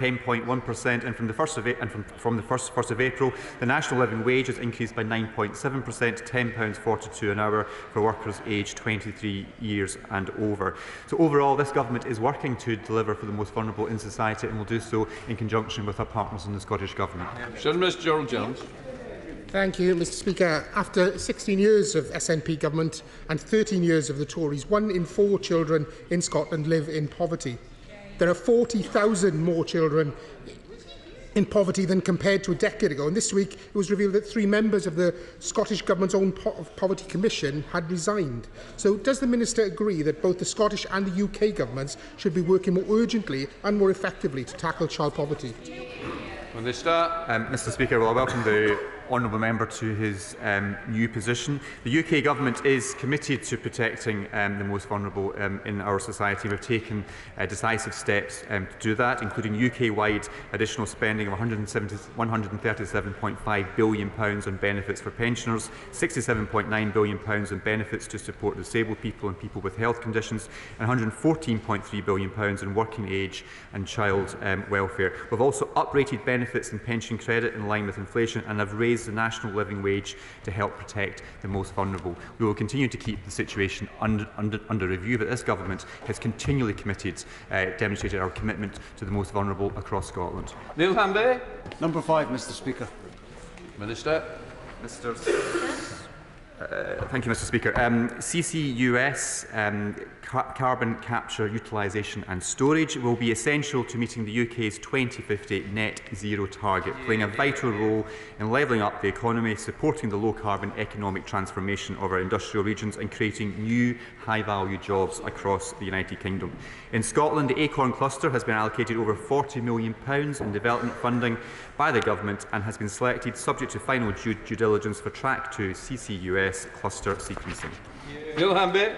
10.1%, and from the 1st of April, the national living wage has increased by 9.7% to £10.42 an hour for workers aged 23 years and over. So overall, this government is working to deliver for the most vulnerable in society, and will do so in conjunction with our partners in the Scottish Government. Mr. Gerald Jones. Thank you, Mr. Speaker. After 16 years of SNP government and 13 years of the Tories, 1 in 4 children in Scotland live in poverty. There are 40,000 more children in poverty than compared to a decade ago. And this week it was revealed that 3 members of the Scottish Government's own Poverty Commission had resigned. So does the Minister agree that both the Scottish and the UK governments should be working more urgently and more effectively to tackle child poverty? Minister. Mr. Speaker, well, I welcome the honourable member to his new position. The UK Government is committed to protecting the most vulnerable in our society. We've taken decisive steps to do that, including UK-wide additional spending of £137.5 billion on benefits for pensioners, £67.9 billion on benefits to support disabled people and people with health conditions, and £114.3 billion in working age and child welfare. We've also uprated benefits and pension credit in line with inflation, and have raised the national living wage to help protect the most vulnerable. We will continue to keep the situation under review, but this government has continually demonstrated our commitment to the most vulnerable across Scotland. Neil Hanby. Number 5, Mr. Speaker. Minister. Thank you, Mr. Speaker. CCUS, carbon capture, utilisation and storage, will be essential to meeting the UK's 2050 net zero target, playing a vital role in levelling up the economy, supporting the low-carbon economic transformation of our industrial regions, and creating new high-value jobs across the United Kingdom. In Scotland, the Acorn Cluster has been allocated over £40 million in development funding by the Government, and has been selected, subject to final due diligence, for Track 2 CCUS cluster sequencing. Neil Hanby.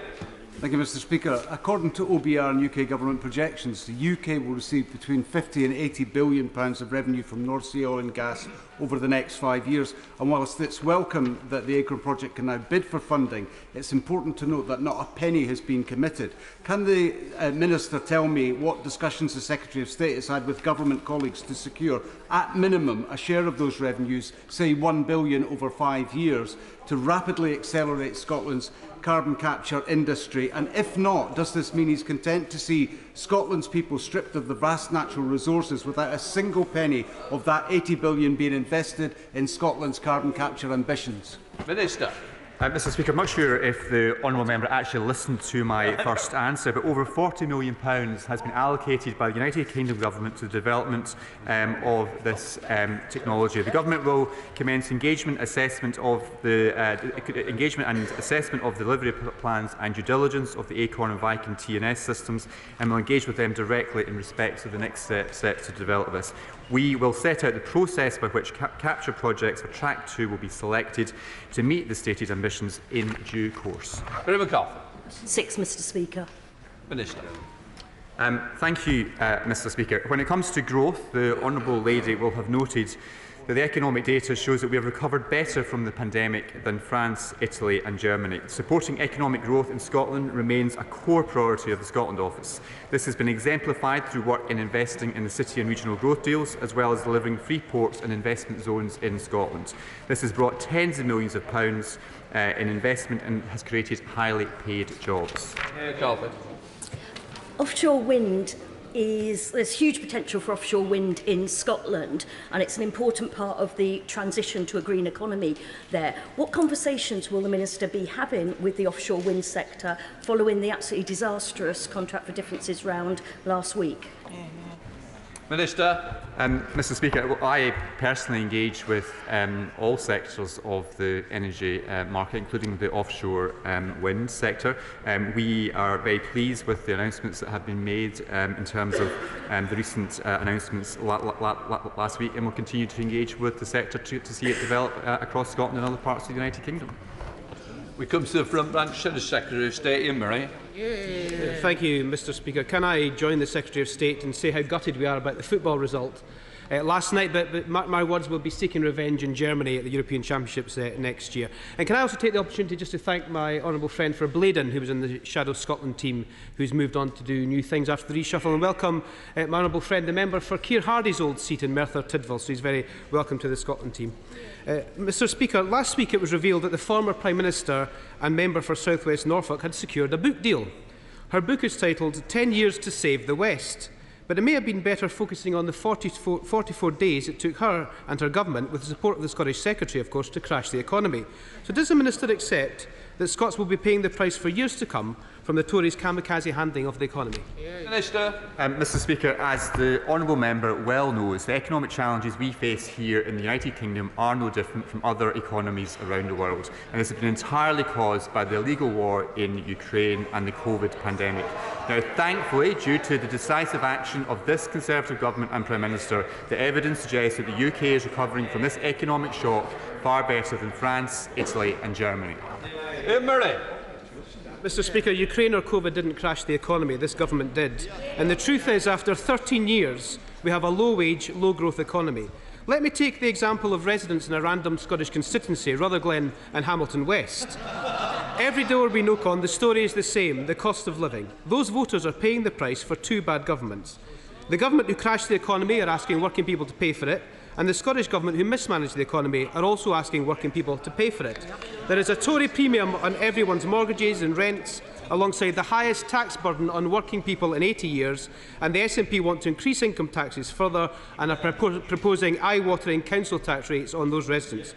Thank you, Mr. Speaker. According to OBR and UK Government projections, the UK will receive between £50 and £80 billion of revenue from North Sea oil and gas over the next 5 years. And whilst it's welcome that the Acorn project can now bid for funding, it's important to note that not a penny has been committed. Can the Minister tell me what discussions the Secretary of State has had with government colleagues to secure, at minimum, a share of those revenues, say £1 billion over 5 years, to rapidly accelerate Scotland's carbon capture industry? And if not, does this mean he's content to see Scotland's people stripped of the vast natural resources without a single penny of that £80 billion being invested in Scotland's carbon capture ambitions? Minister. Mr. Speaker, I'm not sure if the honourable member actually listened to my first answer, but over £40 million has been allocated by the United Kingdom Government to the development of this technology. The Government will commence engagement and assessment of delivery plans and due diligence of the Acorn and Viking TNS systems, and will engage with them directly in respect of the next steps to develop this. We will set out the process by which capture projects for Track 2 will be selected to meet the stated ambitions in due course. 6, Mr. Speaker. Minister. Thank you, Mr. Speaker. When it comes to growth, the Honourable Lady will have noted that the economic data shows that we have recovered better from the pandemic than France, Italy and Germany. Supporting economic growth in Scotland remains a core priority of the Scotland Office. This has been exemplified through work in investing in the city and regional growth deals, as well as delivering free ports and investment zones in Scotland. This has brought tens of millions of pounds in investment and has created highly paid jobs. Offshore wind there's huge potential for offshore wind in Scotland, and it's an important part of the transition to a green economy there. What conversations will the Minister be having with the offshore wind sector following the absolutely disastrous contract for differences round last week? Minister. Mr. Speaker, I personally engage with all sectors of the energy market, including the offshore wind sector. We are very pleased with the announcements that have been made in terms of the recent announcements last week, and will continue to engage with the sector to see it develop across Scotland and other parts of the United Kingdom. We come to the front branch to the Secretary of State, Ian Murray. Thank you, Mr. Speaker. Can I join the Secretary of State and say how gutted we are about the football result? last night, but mark my words, will be seeking revenge in Germany at the European Championships next year. And can I also take the opportunity just to thank my honourable friend for Bladen, who was in the Shadow Scotland team, who's moved on to do new things after the reshuffle, and welcome my honourable friend, the member for Keir Hardy's old seat in Merthyr Tydfil, so he's very welcome to the Scotland team. Mr Speaker, last week it was revealed that the former Prime Minister and member for South West Norfolk had secured a book deal. Her book is titled 10 Years to Save the West, but it may have been better focusing on the 44 days it took her and her government, with the support of the Scottish Secretary, of course, to crash the economy. So does the Minister accept that Scots will be paying the price for years to come from the Tories' kamikaze handling of the economy? Minister. Mr Speaker, as the honourable member well knows, the economic challenges we face here in the United Kingdom are no different from other economies around the world, and this has been entirely caused by the illegal war in Ukraine and the COVID pandemic. Now, thankfully, due to the decisive action of this Conservative government and Prime Minister, the evidence suggests that the UK is recovering from this economic shock far better than France, Italy and Germany. Murray. Mr Speaker, Ukraine or COVID didn't crash the economy, this government did. And the truth is, after 13 years, we have a low-wage, low-growth economy. Let me take the example of residents in a random Scottish constituency, Rutherglen and Hamilton West. Every door we knock on, the story is the same, the cost of living. Those voters are paying the price for two bad governments. The government who crashed the economy are asking working people to pay for it, and the Scottish Government who mismanaged the economy are also asking working people to pay for it. There is a Tory premium on everyone's mortgages and rents, alongside the highest tax burden on working people in 80 years, and the SNP want to increase income taxes further and are proposing eye-watering council tax rates on those residents.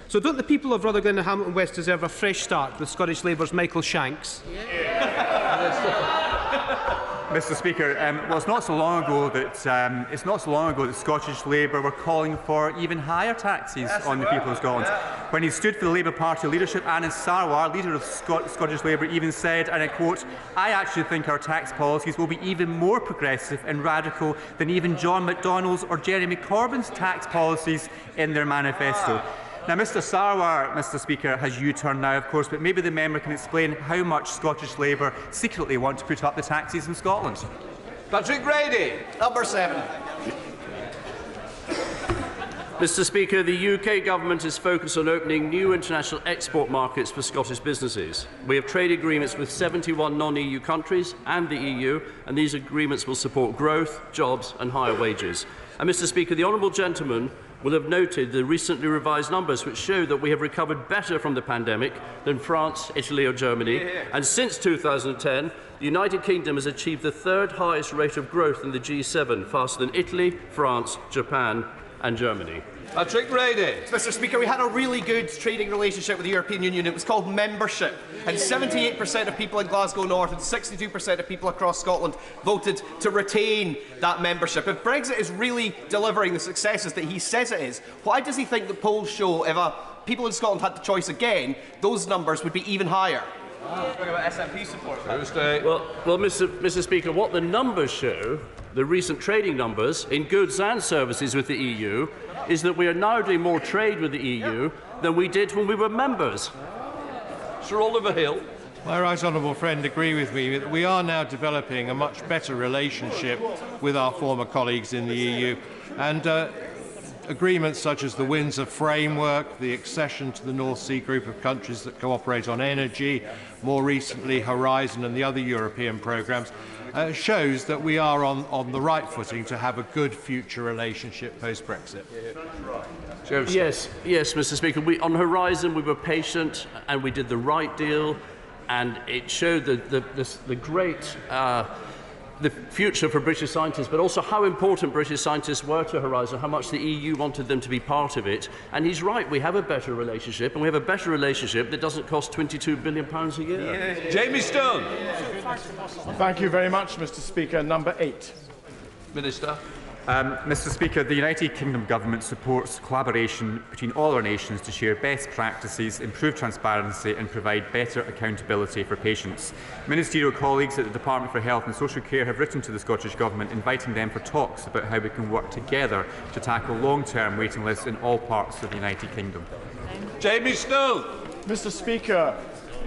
So don't the people of Rutherglen and Hamilton West deserve a fresh start with Scottish Labour's Michael Shanks? Mr Speaker, well, it's not so long ago that Scottish Labour were calling for even higher taxes on the people of Scotland. When he stood for the Labour Party leadership, Anas Sarwar, leader of Scottish Labour, even said, and I quote, "I actually think our tax policies will be even more progressive and radical than even John McDonnell's or Jeremy Corbyn's tax policies in their manifesto." Now, Mr Sarwar, Mr Speaker, has U-turned now, of course, but maybe the member can explain how much Scottish Labour secretly want to put up the taxes in Scotland. Patrick Grady. Number 7. Mr Speaker, the UK Government is focused on opening new international export markets for Scottish businesses. We have trade agreements with 71 non-EU countries and the EU, and these agreements will support growth, jobs and higher wages. And Mr Speaker, the honourable gentleman will have noted the recently revised numbers which show that we have recovered better from the pandemic than France, Italy or Germany. And since 2010, the United Kingdom has achieved the third highest rate of growth in the G7, faster than Italy, France, Japan and Germany. Patrick Grady. Mr Speaker, we had a really good trading relationship with the European Union. It was called membership. And 78% of people in Glasgow North and 62% of people across Scotland voted to retain that membership. If Brexit is really delivering the successes that he says it is, why does he think the polls show if people in Scotland had the choice again, those numbers would be even higher? Talking about SNP support. Well, Mr Speaker, what the numbers show, the recent trading numbers in goods and services with the EU, is that we are now doing more trade with the EU than we did when we were members. Sir Oliver Hill. My right honourable friend agree with me that we are now developing a much better relationship with our former colleagues in the EU, and agreements such as the Windsor Framework, the accession to the North Sea group of countries that cooperate on energy, more recently Horizon and the other European programmes, shows that we are on the right footing to have a good future relationship post-Brexit. Yes, Mr Speaker. On Horizon we were patient and we did the right deal, and it showed the great the future for British scientists, but also how important British scientists were to Horizon, how much the EU wanted them to be part of it. And he's right, we have a better relationship, and we have a better relationship that doesn't cost £22 billion a year. Jamie Stone. Thank you very much, Mr Speaker. Number 8. Minister. Mr Speaker, the United Kingdom Government supports collaboration between all our nations to share best practices, improve transparency and provide better accountability for patients. Ministerial colleagues at the Department for Health and Social Care have written to the Scottish Government inviting them for talks about how we can work together to tackle long-term waiting lists in all parts of the United Kingdom. Jamie Snow. Mr Speaker,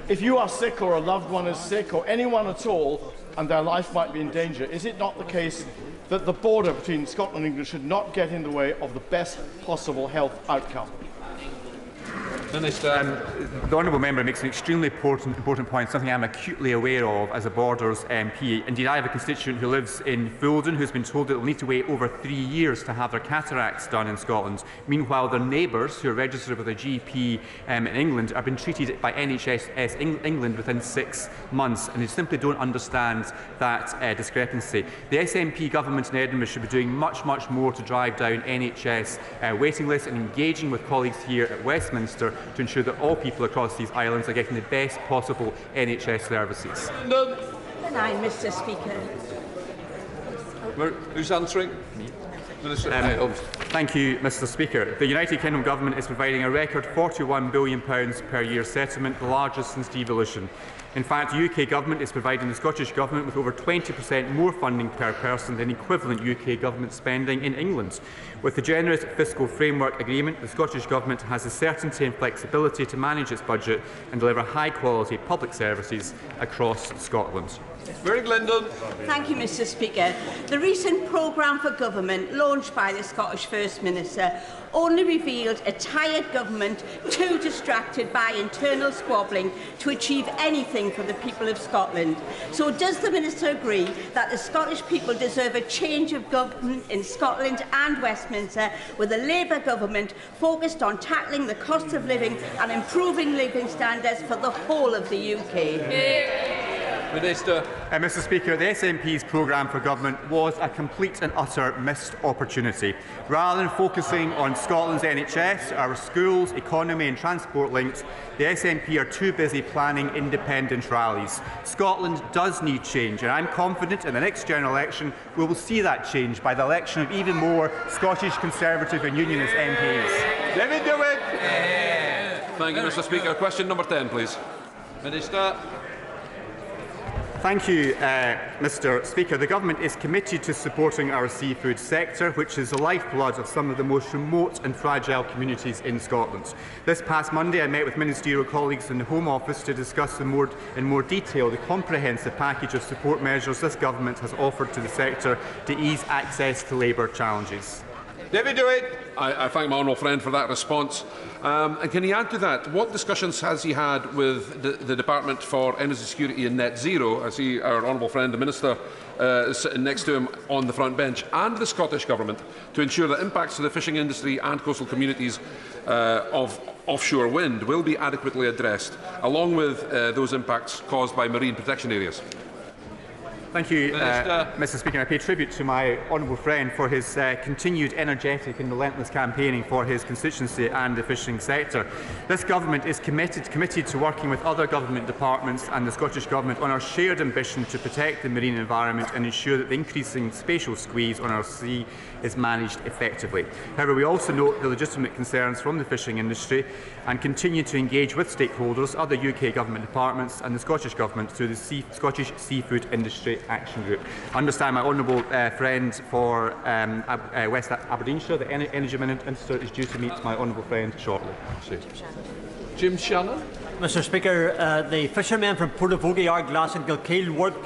if you are sick or a loved one is sick or anyone at all and their life might be in danger, is it not the case that the border between Scotland and England should not get in the way of the best possible health outcome? Minister. The honourable member makes an extremely important point, something I'm acutely aware of as a Borders MP. Indeed, I have a constituent who lives in Fulden who's been told that they'll need to wait over 3 years to have their cataracts done in Scotland. Meanwhile, their neighbours, who are registered with a GP in England, are being treated by NHS England within 6 months, and they simply don't understand that discrepancy. The SNP government in Edinburgh should be doing much more to drive down NHS waiting lists and engaging with colleagues here at Westminster to ensure that all people across these islands are getting the best possible NHS services. Mr. Speaker. Who's answering? Minister. Thank you, Mr. Speaker. The United Kingdom Government is providing a record £41 billion per year settlement, the largest since devolution. In fact, the UK Government is providing the Scottish Government with over 20% more funding per person than equivalent UK Government spending in England. With the generous fiscal framework agreement, the Scottish Government has the certainty and flexibility to manage its budget and deliver high-quality public services across Scotland. Mary Glendon. Thank you, Mr. Speaker. The recent programme for government launched by the Scottish First Minister only revealed a tired government too distracted by internal squabbling to achieve anything for the people of Scotland. So does the Minister agree that the Scottish people deserve a change of government in Scotland and Westminster, with a Labour government focused on tackling the cost of living and improving living standards for the whole of the UK? Minister. Mr. Speaker, the SNP's programme for government was a complete and utter missed opportunity. Rather than focusing on Scotland's NHS, our schools, economy and transport links, the SNP are too busy planning independent rallies. Scotland does need change, and I'm confident in the next general election we will see that change by the election of even more Scottish Conservative and Unionist MPs. Let me do it. Thank you, Mr. Speaker. Question number 10, please. Minister. Thank you, Mr. Speaker. The Government is committed to supporting our seafood sector, which is the lifeblood of some of the most remote and fragile communities in Scotland. This past Monday, I met with ministerial colleagues in the Home Office to discuss in more detail the comprehensive package of support measures this Government has offered to the sector to ease access to labour challenges. David Dewey. I thank my honourable friend for that response. And can he add to that, what discussions has he had with the Department for Energy Security and Net Zero? I see our honourable friend, the Minister, sitting next to him on the front bench, and the Scottish Government, to ensure that impacts to the fishing industry and coastal communities of offshore wind will be adequately addressed, along with those impacts caused by marine protection areas? Thank you, Mr. Speaker. I pay tribute to my honourable friend for his continued energetic and relentless campaigning for his constituency and the fishing sector. This Government is committed to working with other government departments and the Scottish Government on our shared ambition to protect the marine environment and ensure that the increasing spatial squeeze on our sea is managed effectively. However, we also note the legitimate concerns from the fishing industry and continue to engage with stakeholders, other UK government departments and the Scottish Government through the Scottish Seafood Industry Action Group. I understand my honourable friend for West Aberdeenshire, the Energy Minister, is due to meet my honourable friend shortly. Jim Shannon. Mr. Speaker, the fishermen from Portavogie, Ardglass and Gilkeel work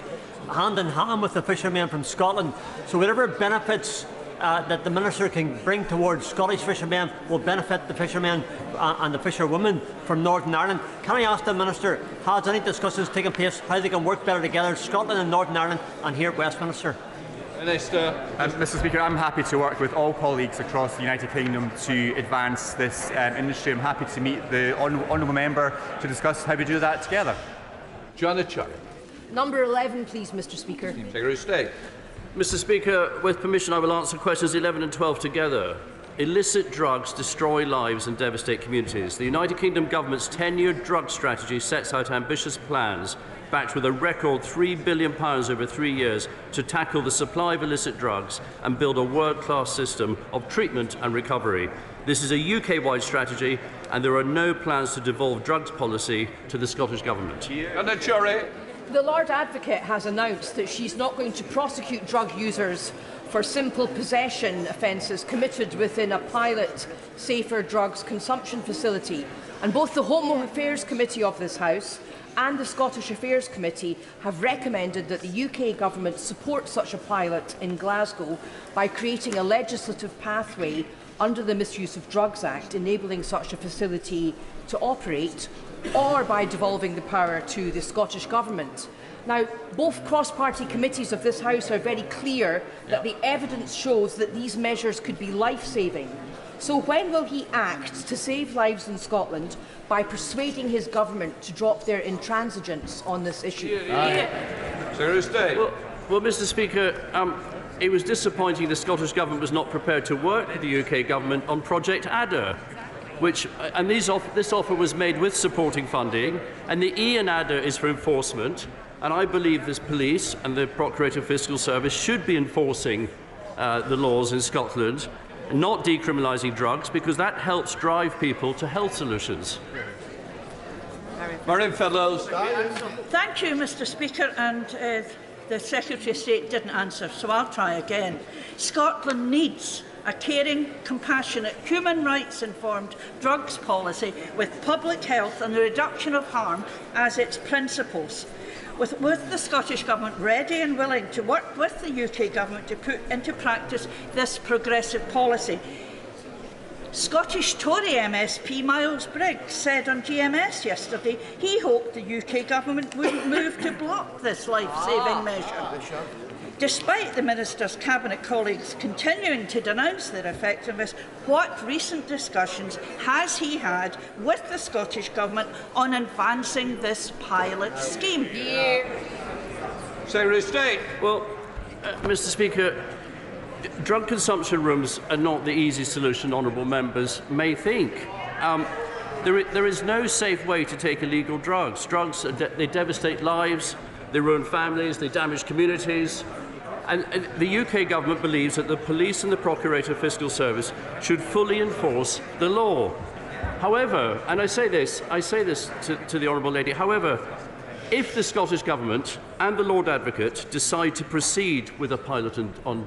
hand in hand with the fishermen from Scotland. So whatever benefits that the Minister can bring towards Scottish fishermen will benefit the fishermen and the fisherwomen from Northern Ireland. Can I ask the Minister, has any discussions taken place how they can work better together, Scotland and Northern Ireland, and here at Westminster? Minister. Mr. Speaker, I'm happy to work with all colleagues across the United Kingdom to advance this industry. I'm happy to meet the honourable member to discuss how we do that together. Joanna Chuck. Number 11, please, Mr. Speaker. Secretary of State. Mr. Speaker, with permission, I will answer questions 11 and 12 together. Illicit drugs destroy lives and devastate communities. The United Kingdom Government's 10-year drug strategy sets out ambitious plans, backed with a record £3 billion over 3 years, to tackle the supply of illicit drugs and build a world-class system of treatment and recovery. This is a UK-wide strategy, and there are no plans to devolve drugs policy to the Scottish Government. And then Cherry. The Lord Advocate has announced that she's not going to prosecute drug users for simple possession offences committed within a pilot safer drugs consumption facility. And both the Home Affairs Committee of this House and the Scottish Affairs Committee have recommended that the UK Government support such a pilot in Glasgow by creating a legislative pathway under the Misuse of Drugs Act, enabling such a facility to operate, or by devolving the power to the Scottish Government. Now, both cross-party committees of this House are very clear that the evidence shows that these measures could be life-saving. So when will he act to save lives in Scotland by persuading his government to drop their intransigence on this issue? Secretary of State. Well, Mr. Speaker, it was disappointing the Scottish Government was not prepared to work with the UK Government on Project Adder, this offer was made with supporting funding, and the E in Adder is for enforcement. And I believe this police and the Procurator Fiscal Service should be enforcing the laws in Scotland, not decriminalising drugs, because that helps drive people to health solutions. Thank you, Mr. Speaker, and the Secretary of State didn't answer, so I'll try again. Scotland needs a caring, compassionate, human rights-informed drugs policy with public health and the reduction of harm as its principles. With the Scottish Government ready and willing to work with the UK Government to put into practice this progressive policy. Scottish Tory MSP Miles Briggs said on GMS yesterday he hoped the UK Government wouldn't move to block this life-saving measure. Despite the Minister's Cabinet colleagues continuing to denounce their effectiveness, what recent discussions has he had with the Scottish Government on advancing this pilot scheme? Secretary of State. Well, Mr. Speaker, drug consumption rooms are not the easy solution honourable members may think. There is no safe way to take illegal drugs. Drugs, they devastate lives, they ruin families, they damage communities. And the UK Government believes that the police and the Procurator Fiscal Service should fully enforce the law. However, and I say this to the Honourable Lady, however, if the Scottish Government and the Lord Advocate decide to proceed with a pilot on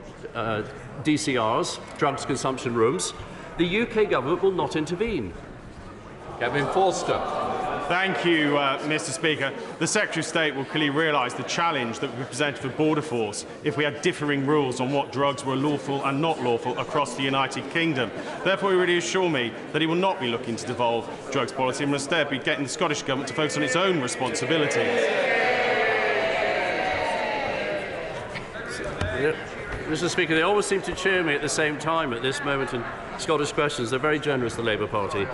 DCRs, drugs consumption rooms, the UK Government will not intervene. Kevin Forster. Thank you, Mr. Speaker. The Secretary of State will clearly realise the challenge that would be presented for Border Force if we had differing rules on what drugs were lawful and not lawful across the United Kingdom. Therefore, he really assure me that he will not be looking to devolve drugs policy and will instead be getting the Scottish Government to focus on its own responsibilities. Mr. Speaker, they always seem to cheer me at the same time at this moment in Scottish questions. They're very generous, the Labour Party.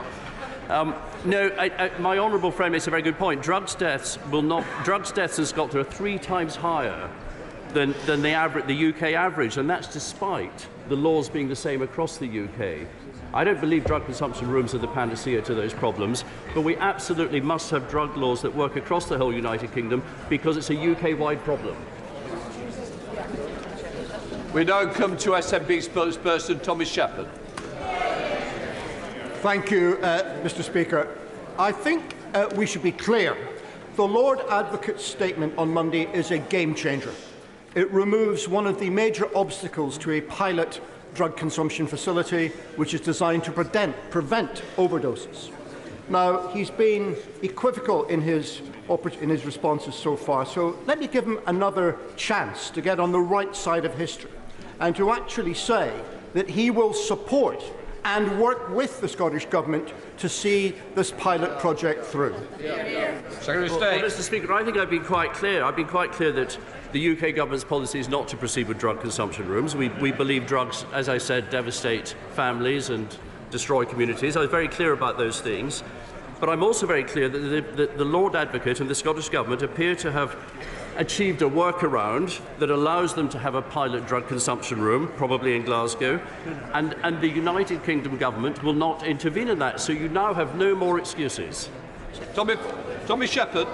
My honourable friend makes a very good point. Drugs deaths in Scotland are 3 times higher than the UK average, and that's despite the laws being the same across the UK. I don't believe drug consumption rooms are the panacea to those problems, but we absolutely must have drug laws that work across the whole United Kingdom because it's a UK-wide problem. We now come to SNP spokesperson Thomas Shepherd. Thank you, Mr. Speaker. I think we should be clear. The Lord Advocate's statement on Monday is a game changer. It removes one of the major obstacles to a pilot drug consumption facility, which is designed to prevent overdoses. Now, he's been equivocal in his responses so far, so let me give him another chance to get on the right side of history and to actually say that he will support and work with the Scottish Government to see this pilot project through. Secretary of State. Well, Mr. Speaker, I think I've been quite clear. I've been quite clear that the UK Government's policy is not to proceed with drug consumption rooms. We believe drugs, as I said, devastate families and destroy communities. I was very clear about those things. But I'm also very clear that the Lord Advocate and the Scottish Government appear to have achieved a workaround that allows them to have a pilot drug consumption room, probably in Glasgow, and the United Kingdom Government will not intervene in that. So you now have no more excuses. Tommy Shepherd.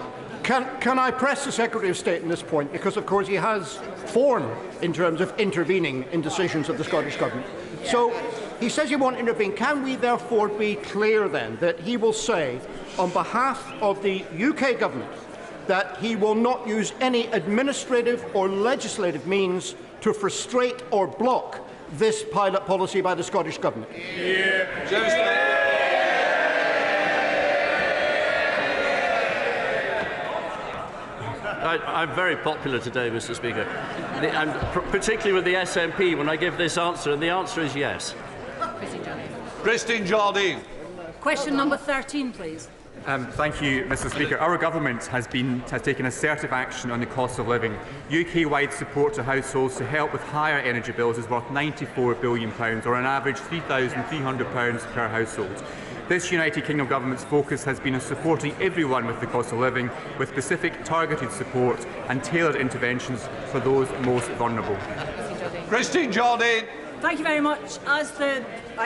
Can I press the Secretary of State on this point? Because, of course, he has form in terms of intervening in decisions of the Scottish Government. So he says he won't intervene. Can we therefore be clear then that he will say, on behalf of the UK Government, that he will not use any administrative or legislative means to frustrate or block this pilot policy by the Scottish Government? I'm very popular today, Mr. Speaker, and particularly with the SNP when I give this answer, and the answer is yes. Christine Jardine. Question number 13, please. Thank you, Mr. Speaker. Our government has taken assertive action on the cost of living. UK-wide support to households to help with higher energy bills is worth £94 billion, or on average £3,300 per household. This United Kingdom government's focus has been on supporting everyone with the cost of living, with specific targeted support and tailored interventions for those most vulnerable. Christine Jardine. Thank you very much. I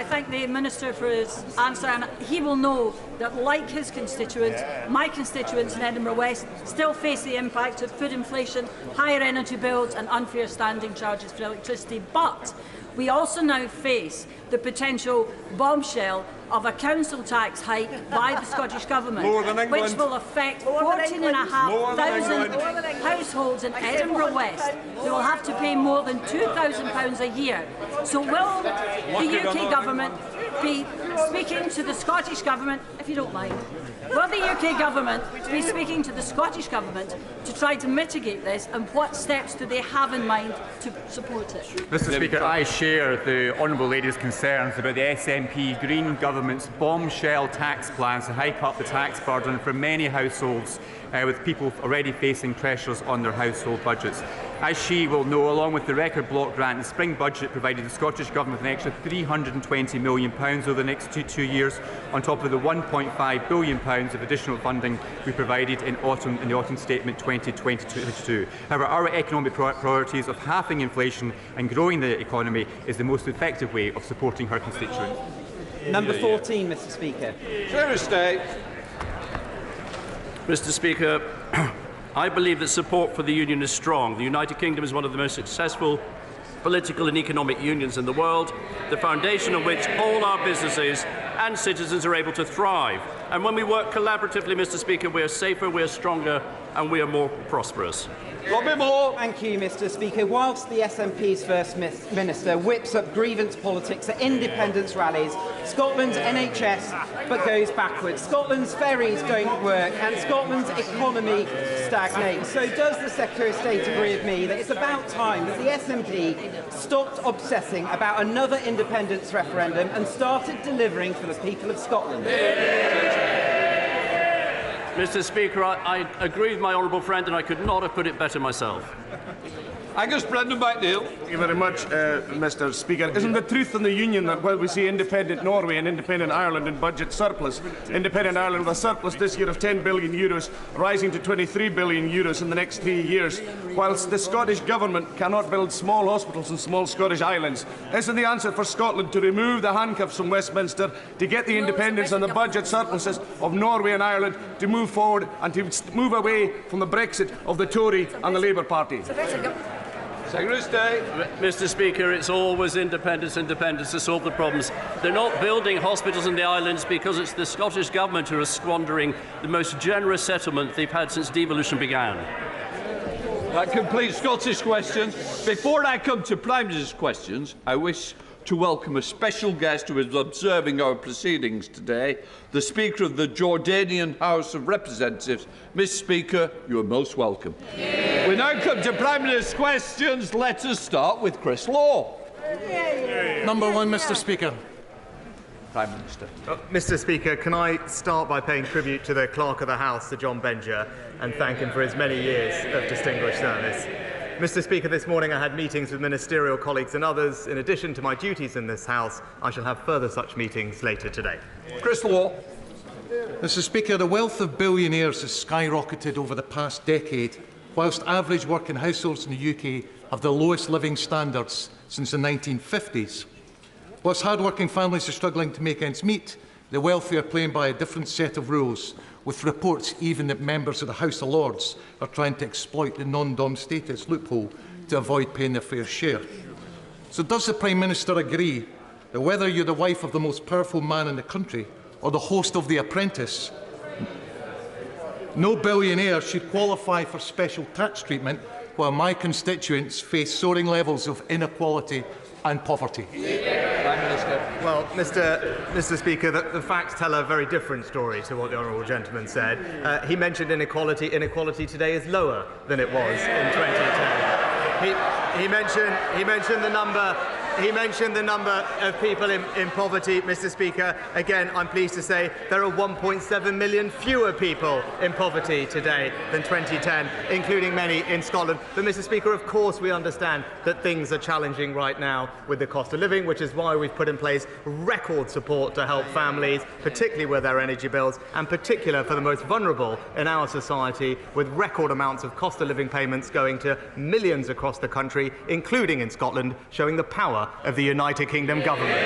thank the Minister for his answer, and he will know that, like his constituents, my constituents in Edinburgh West still face the impact of food inflation, higher energy bills and unfair standing charges for electricity. But we also now face the potential bombshell of a council tax hike by the Scottish Government, which will affect 14,500 households in Edinburgh West who will have to pay more than £2,000 a year. So will the UK Government be speaking to the Scottish Government, if you don't mind, will the UK Government be speaking to the Scottish Government to try to mitigate this, and what steps do they have in mind to support it? Mr. Speaker, I share the Honourable Lady's concerns about the SNP Green Government's bombshell tax plans to hike up the tax burden for many households, with people already facing pressures on their household budgets. As she will know, along with the record block grant, the spring budget provided the Scottish Government with an extra £320 million over the next two years, on top of the £1.5 billion of additional funding we provided in the autumn statement 2022. However, our economic priorities of halving inflation and growing the economy is the most effective way of supporting her constituents. Number 14, Mr. Speaker. Mr. Speaker, I believe that support for the Union is strong. The United Kingdom is one of the most successful political and economic unions in the world, the foundation on which all our businesses and citizens are able to thrive. And when we work collaboratively, Mr. Speaker, we are safer, we are stronger, and we are more prosperous. Thank you, Mr. Speaker. Whilst the SNP's First Minister whips up grievance politics at independence rallies, Scotland's NHS goes backwards, Scotland's ferries don't work, and Scotland's economy stagnates. So does the Secretary of State agree with me that it's about time that the SNP stopped obsessing about another independence referendum and started delivering for the people of Scotland? Mr. Speaker, I agree with my honourable friend, and I could not have put it better myself. Angus Brendan MacNeill. Thank you very much, Mr. Speaker. Isn't the truth in the Union that while we see independent Norway and independent Ireland in budget surplus, independent Ireland with a surplus this year of €10 billion, rising to €23 billion in the next 3 years, whilst the Scottish Government cannot build small hospitals in small Scottish islands? Isn't the answer for Scotland to remove the handcuffs from Westminster, to get the independence and the budget surpluses of Norway and Ireland to move forward and to move away from the Brexit of the Tory and the Labour Party? Mr. Speaker, it's always independence to solve the problems. They're not building hospitals in the islands because it's the Scottish Government who are squandering the most generous settlement they've had since devolution began. That completes Scottish questions. Before I come to Prime Minister's questions, I wish to welcome a special guest who is observing our proceedings today, the Speaker of the Jordanian House of Representatives. Mr. Speaker, you are most welcome. Yeah. We now come to Prime Minister's questions. Let us start with Chris Law. Number one, Mr. Speaker. Prime Minister. Mr. Speaker, can I start by paying tribute to the Clerk of the House, Sir John Benger, and thank him for his many years of distinguished service. Mr. Speaker, this morning I had meetings with ministerial colleagues and others. In addition to my duties in this House, I shall have further such meetings later today. Chris Law. Mr. Speaker, the wealth of billionaires has skyrocketed over the past decade, whilst average working households in the UK have the lowest living standards since the 1950s. Whilst hard-working families are struggling to make ends meet, the wealthy are playing by a different set of rules, with reports even that members of the House of Lords are trying to exploit the non-dom status loophole to avoid paying their fair share. So does the Prime Minister agree that whether you're the wife of the most powerful man in the country or the host of The Apprentice, no billionaire should qualify for special tax treatment while my constituents face soaring levels of inequality and poverty? Prime Minister. Well, Mr. Speaker, the facts tell a very different story to what the honourable gentleman said. He mentioned inequality. Inequality today is lower than it was in 2010. He mentioned the number. He mentioned the number of people in poverty, Mr. Speaker. Again, I'm pleased to say there are 1.7 million fewer people in poverty today than 2010, including many in Scotland. But, Mr. Speaker, of course we understand that things are challenging right now with the cost of living, which is why we've put in place record support to help families, particularly with their energy bills, and particular for the most vulnerable in our society, with record amounts of cost of living payments going to millions across the country, including in Scotland, showing the power of the United Kingdom government.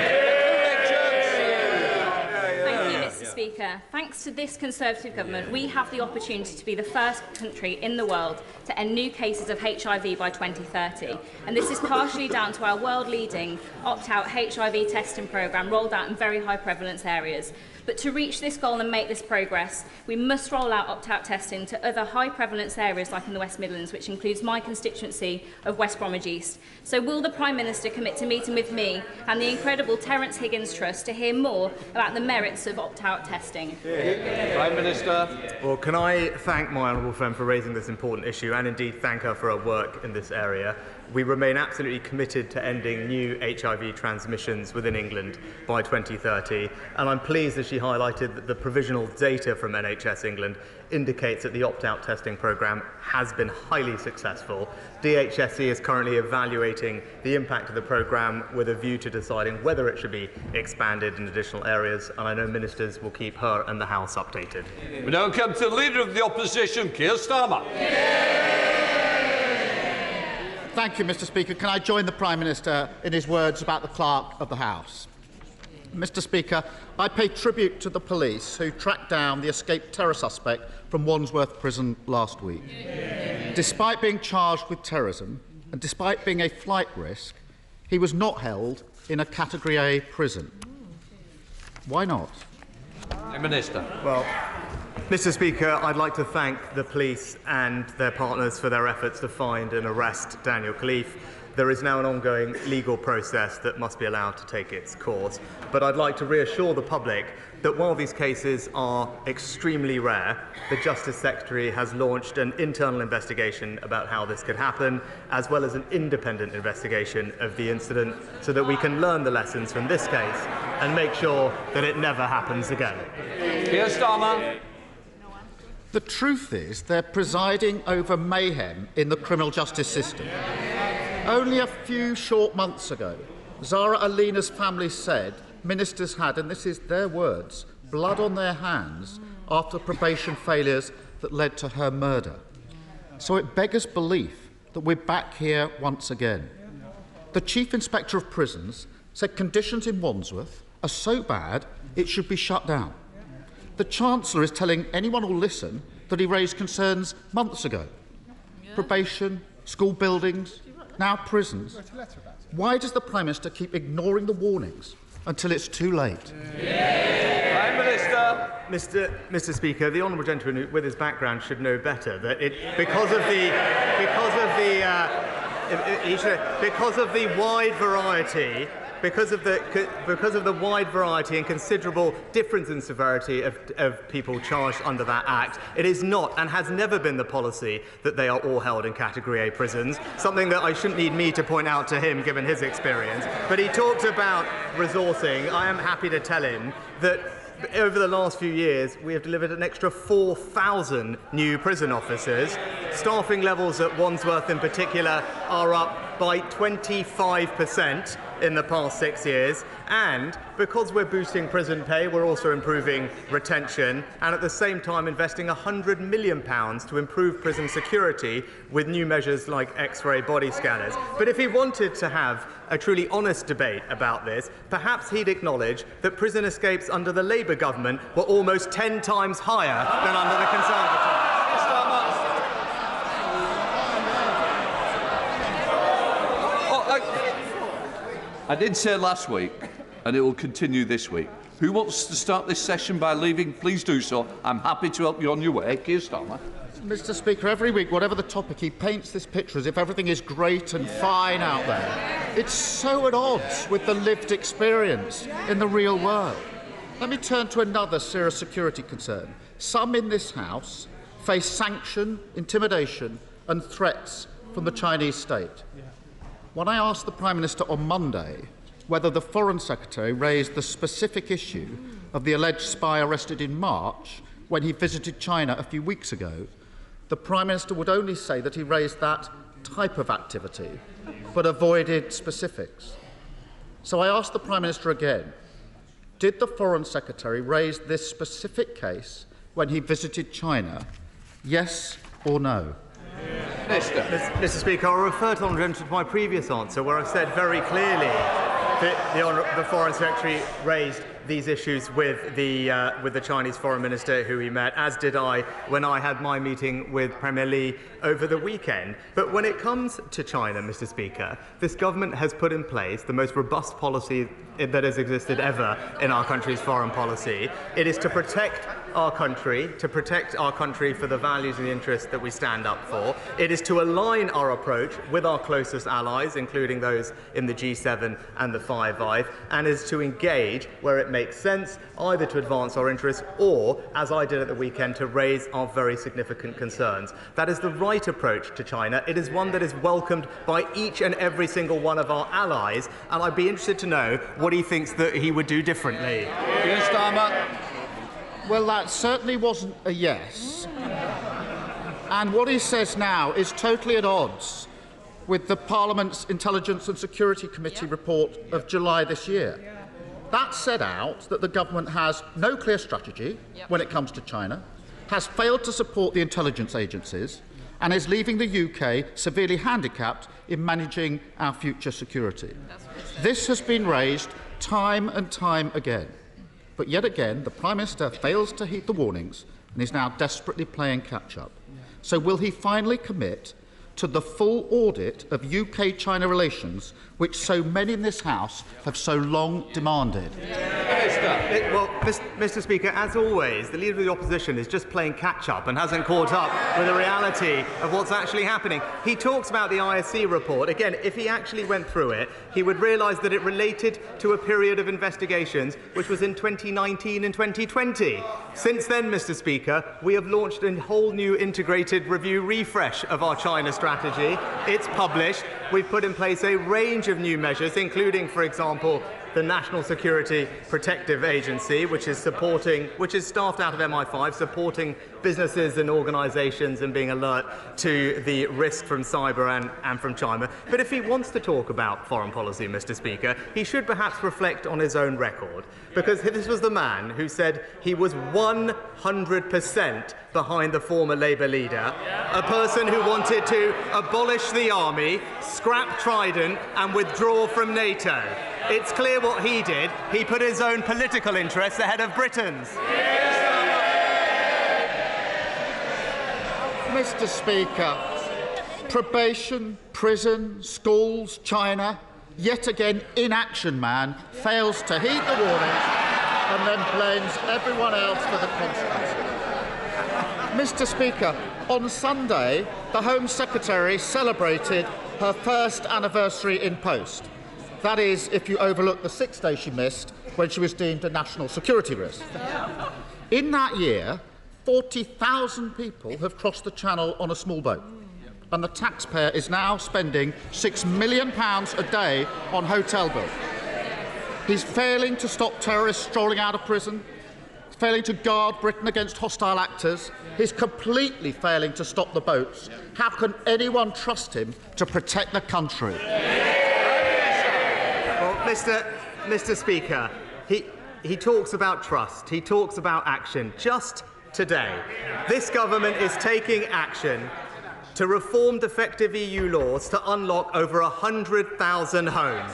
Thank you, Mr. Speaker. Thanks to this Conservative government, we have the opportunity to be the first country in the world to end new cases of HIV by 2030. And this is partially down to our world-leading opt-out HIV testing programme rolled out in very high prevalence areas. But to reach this goal and make this progress, we must roll out opt-out testing to other high prevalence areas like in the West Midlands, which includes my constituency of West Bromwich East. So will the Prime Minister commit to meeting with me and the incredible Terence Higgins Trust to hear more about the merits of opt-out testing? Prime Minister. Well, can I thank my honourable friend for raising this important issue and indeed thank her for her work in this area. We remain absolutely committed to ending new HIV transmissions within England by 2030, and I'm pleased that she highlighted that the provisional data from NHS England indicates that the opt-out testing programme has been highly successful. DHSC is currently evaluating the impact of the programme with a view to deciding whether it should be expanded in additional areas, and I know ministers will keep her and the House updated. We now come to the Leader of the Opposition, Keir Starmer. Thank you, Mr. Speaker. Can I join the Prime Minister in his words about the Clerk of the House? Mr. Speaker, I pay tribute to the police who tracked down the escaped terror suspect from Wandsworth Prison last week. Despite being charged with terrorism and despite being a flight risk, he was not held in a Category A prison. Why not? Minister. Well, Mr. Speaker, I'd like to thank the police and their partners for their efforts to find and arrest Daniel Khalif. There is now an ongoing legal process that must be allowed to take its course. But I'd like to reassure the public that while these cases are extremely rare, the Justice Secretary has launched an internal investigation about how this could happen, as well as an independent investigation of the incident, so that we can learn the lessons from this case and make sure that it never happens again. Keir Starmer. The truth is they're presiding over mayhem in the criminal justice system. Only a few short months ago, Zara Alina's family said ministers had, and this is their words, blood on their hands after probation failures that led to her murder. So it beggars belief that we're back here once again. The Chief Inspector of Prisons said conditions in Wandsworth are so bad it should be shut down. The Chancellor is telling anyone who'll listen that he raised concerns months ago. Probation, school buildings, now prisons. Why does the Prime Minister keep ignoring the warnings until it's too late? Prime Minister. Mr. Speaker, the honourable gentleman with his background should know better that because of the wide variety. Because of the wide variety and considerable difference in severity of people charged under that Act, it is not and has never been the policy that they are all held in Category A prisons, something that I shouldn't need me to point out to him given his experience. But he talked about resourcing. I am happy to tell him that over the last few years, we have delivered an extra 4,000 new prison officers. Staffing levels at Wandsworth in particular are up by 25% in the past 6 years. And because we're boosting prison pay, we're also improving retention and at the same time investing £100 million to improve prison security with new measures like X-ray body scanners. But if he wanted to have a truly honest debate about this, perhaps he'd acknowledge that prison escapes under the Labour government were almost 10 times higher than under the Conservative. I did say last week, and it will continue this week. Who wants to start this session by leaving? Please do so. I'm happy to help you on your way. Keir Starmer. Mr. Speaker, every week, whatever the topic, he paints this picture as if everything is great and fine out there. It's so at odds with the lived experience in the real world. Let me turn to another serious security concern. Some in this House face sanction, intimidation and threats from the Chinese state. When I asked the Prime Minister on Monday whether the Foreign Secretary raised the specific issue of the alleged spy arrested in March when he visited China a few weeks ago, the Prime Minister would only say that he raised that type of activity, but avoided specifics. So I asked the Prime Minister again, did the Foreign Secretary raise this specific case when he visited China? Yes or no? Mr. Speaker, I'll refer to to my previous answer, where I've said very clearly that the Foreign Secretary raised these issues with the Chinese Foreign Minister who he met, as did I when I had my meeting with Premier Li over the weekend. But when it comes to China, Mr. Speaker, this government has put in place the most robust policy that has existed ever in our country's foreign policy. It is to protect our country for the values and the interests that we stand up for. It is to align our approach with our closest allies, including those in the G7 and the Five Eyes, and is to engage where it makes sense, either to advance our interests or, as I did at the weekend, to raise our very significant concerns. That is the right approach to China. It is one that is welcomed by each and every single one of our allies, and I'd be interested to know what he thinks that he would do differently. Well, that certainly wasn't a yes. And what he says now is totally at odds with the Parliament's Intelligence and Security Committee report of July this year. That set out that the government has no clear strategy when it comes to China, has failed to support the intelligence agencies, and is leaving the UK severely handicapped in managing our future security. This has been raised time and time again. But yet again, the Prime Minister fails to heed the warnings and is now desperately playing catch-up. So will he finally commit to the full audit of UK-China relations, which so many in this House have so long demanded? Well, Mr. Speaker, as always, the Leader of the Opposition is just playing catch-up and hasn't caught up with the reality of what's actually happening. He talks about the ISC report. Again, if he actually went through it, he would realise that it related to a period of investigations which was in 2019 and 2020. Since then, Mr. Speaker, we have launched a whole new integrated review refresh of our China strategy. It's published. We've put in place a range of new measures, including, for example, the National Security Protective Agency, which is staffed out of MI5, supporting businesses and organisations and being alert to the risk from cyber and from China. But if he wants to talk about foreign policy, Mr. Speaker, he should perhaps reflect on his own record, because this was the man who said he was 100% behind the former Labour leader, a person who wanted to abolish the army, scrap Trident and withdraw from NATO. It's clear what he did. He put his own political interests ahead of Britain's. Mr. Speaker, probation, prison, schools, China, yet again inaction man fails to heed the warnings and then blames everyone else for the consequences. Mr. Speaker, on Sunday, the Home Secretary celebrated her first anniversary in post. That is, if you overlook the 6 days she missed when she was deemed a national security risk. In that year, 40,000 people have crossed the Channel on a small boat, and the taxpayer is now spending £6 million a day on hotel bills. He's failing to stop terrorists strolling out of prison, failing to guard Britain against hostile actors. He's completely failing to stop the boats. How can anyone trust him to protect the country? Well, Mr. Speaker, he talks about trust. He talks about action. Just today, this government is taking action to reform defective EU laws to unlock over 100,000 homes,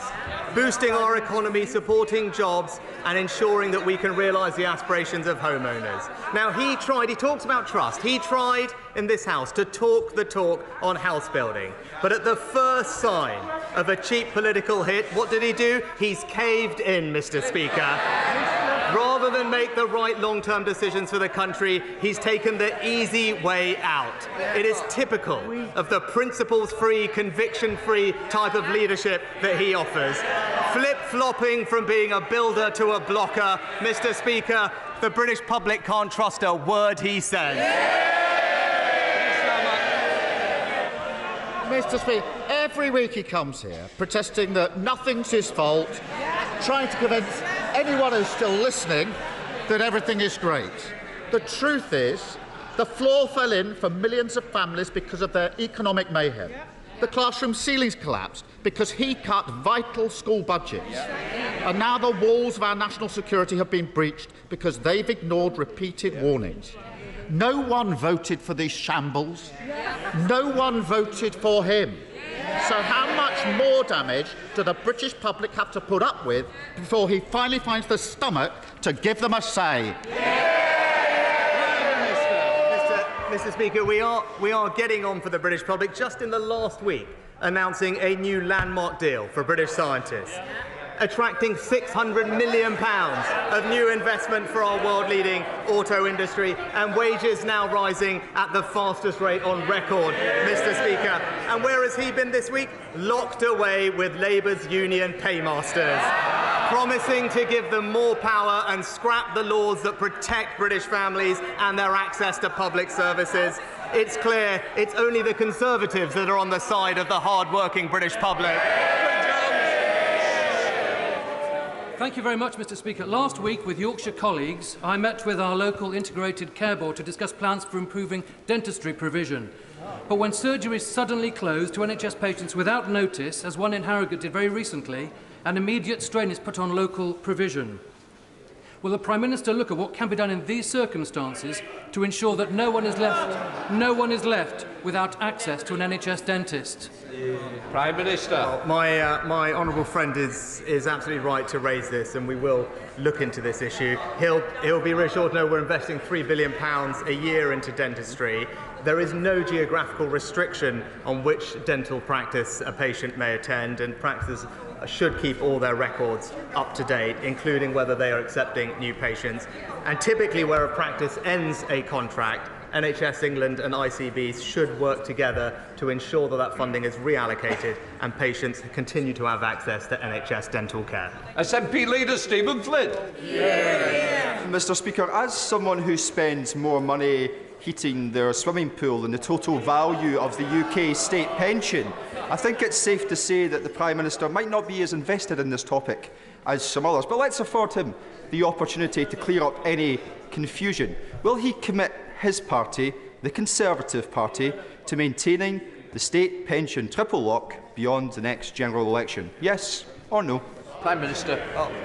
boosting our economy, supporting jobs and ensuring that we can realise the aspirations of homeowners. Now, he talks about trust. He tried in this House to talk the talk on house building. But at the first sign of a cheap political hit, what did he do? He's caved in, Mr. Speaker. Rather than make the right long-term decisions for the country, he's taken the easy way out. It is typical of the principles-free, conviction-free type of leadership that he offers. Flip-flopping from being a builder to a blocker. Mr. Speaker, the British public can't trust a word he says. Mr. Speaker, every week he comes here protesting that nothing's his fault, trying to convince anyone who's still listening that everything is great. The truth is, the floor fell in for millions of families because of their economic mayhem. The classroom ceilings collapsed because he cut vital school budgets. And now the walls of our national security have been breached because they've ignored repeated warnings. No one voted for these shambles. No one voted for him. So how much more damage do the British public have to put up with before he finally finds the stomach to give them a say? Mr. Speaker, we are getting on for the British public just in the last week, announcing a new landmark deal for British scientists, attracting £600 million of new investment for our world-leading auto industry, and wages now rising at the fastest rate on record, Mr. Speaker. And where has he been this week? Locked away with Labour's union paymasters, promising to give them more power and scrap the laws that protect British families and their access to public services. It's clear it's only the Conservatives that are on the side of the hard-working British public. Thank you very much, Mr. Speaker. Last week, with Yorkshire colleagues, I met with our local integrated care board to discuss plans for improving dentistry provision. But when surgeries suddenly close to NHS patients without notice, as one in Harrogate did very recently, an immediate strain is put on local provision. Will the Prime Minister look at what can be done in these circumstances to ensure that no one is left without access to an NHS dentist? Prime Minister. Well, my honourable friend is absolutely right to raise this, and we will look into this issue. He'll be reassured to know we're investing £3 billion a year into dentistry. There is no geographical restriction on which dental practice a patient may attend, and practices should keep all their records up to date, including whether they are accepting new patients. And typically where a practice ends a contract, NHS England and ICBs should work together to ensure that that funding is reallocated and patients continue to have access to NHS dental care. SNP leader Stephen Flynn. Mr. Speaker, as someone who spends more money heating their swimming pool than the total value of the UK state pension, I think it's safe to say that the Prime Minister might not be as invested in this topic as some others. But let's afford him the opportunity to clear up any confusion. Will he commit his party, the Conservative Party, to maintaining the state pension triple lock beyond the next general election? Yes or no? Prime Minister.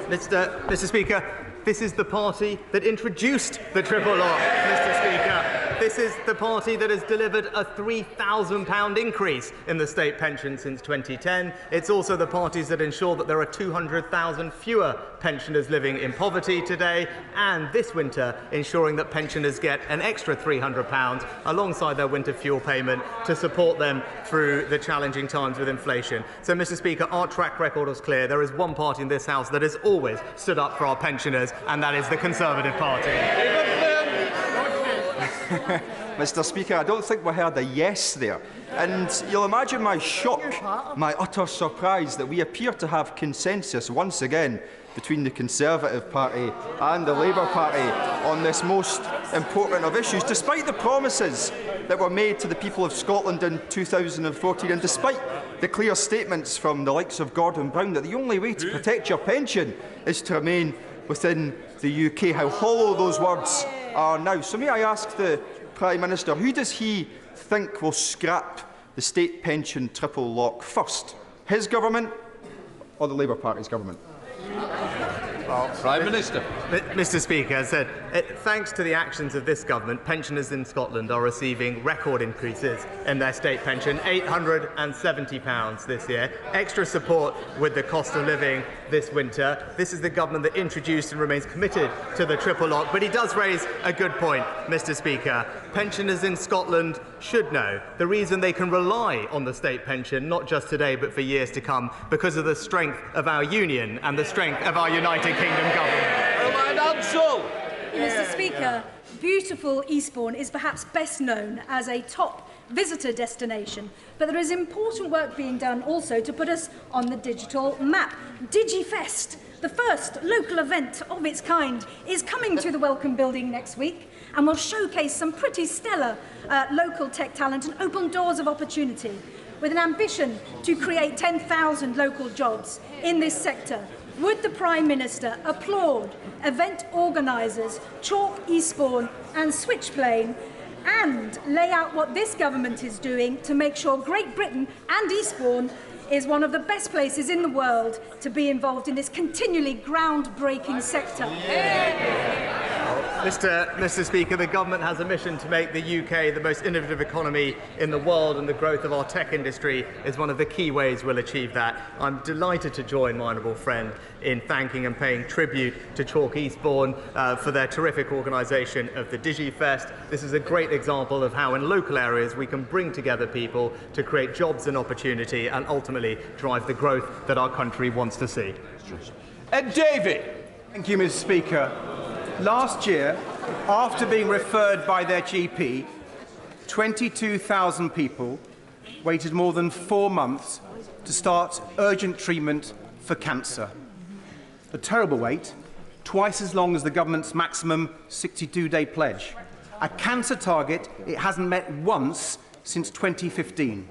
Mr. Speaker, this is the party that introduced the triple lock, Mr. Speaker. This is the party that has delivered a £3,000 increase in the state pension since 2010. It's also the parties that ensure that there are 200,000 fewer pensioners living in poverty today, and this winter ensuring that pensioners get an extra £300 alongside their winter fuel payment to support them through the challenging times with inflation. So, Mr. Speaker, our track record is clear. There is one party in this House that has always stood up for our pensioners, and that is the Conservative Party. Mr. Speaker, I don't think we heard a yes there. And you'll imagine my shock, my utter surprise that we appear to have consensus once again between the Conservative Party and the Labour Party on this most important of issues, despite the promises that were made to the people of Scotland in 2014, and despite the clear statements from the likes of Gordon Brown that the only way to protect your pension is to remain within the UK. How hollow those words are now. So may I ask the Prime Minister, who does he think will scrap the state pension triple lock first? His government or the Labour Party's government? Prime Minister. Mr. Speaker, as I said, thanks to the actions of this government, pensioners in Scotland are receiving record increases in their state pension, £870 this year, extra support with the cost of living this winter. This is the government that introduced and remains committed to the triple lock. But he does raise a good point, Mr. Speaker. Pensioners in Scotland should know the reason they can rely on the state pension, not just today but for years to come, because of the strength of our union and the strength of our United Kingdom government. Ansell. Mr. Speaker, beautiful Eastbourne is perhaps best known as a top visitor destination, but there is important work being done also to put us on the digital map. DigiFest, the first local event of its kind, is coming to the Welcome Building next week and will showcase some pretty stellar local tech talent and open doors of opportunity, with an ambition to create 10,000 local jobs in this sector. Would the Prime Minister applaud event organisers Chalk, Eastbourne and Switchplane and lay out what this government is doing to make sure Great Britain and Eastbourne is one of the best places in the world to be involved in this continually groundbreaking sector? Mr. Speaker, the government has a mission to make the UK the most innovative economy in the world, and the growth of our tech industry is one of the key ways we'll achieve that. I'm delighted to join my honourable friend in thanking and paying tribute to Chalk Eastbourne for their terrific organisation of the DigiFest. This is a great example of how in local areas we can bring together people to create jobs and opportunity and ultimately drive the growth that our country wants to see. David. Thank you, Mr. Speaker. Last year, after being referred by their GP, 22,000 people waited more than 4 months to start urgent treatment for cancer. A terrible wait, twice as long as the government's maximum 62-day pledge. A cancer target it hasn't met once since 2015.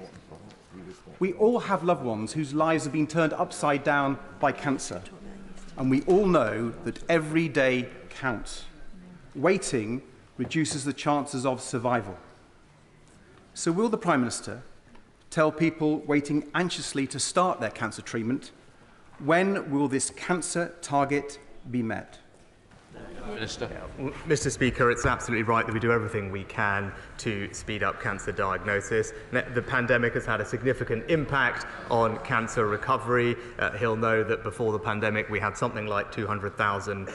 We all have loved ones whose lives have been turned upside down by cancer, and we all know that every day counts. Waiting reduces the chances of survival. So will the Prime Minister tell people waiting anxiously to start their cancer treatment, when will this cancer target be met? Minister. Mr. Speaker, it's absolutely right that we do everything we can to speed up cancer diagnosis. The pandemic has had a significant impact on cancer recovery. He'll know that before the pandemic we had something like 200,000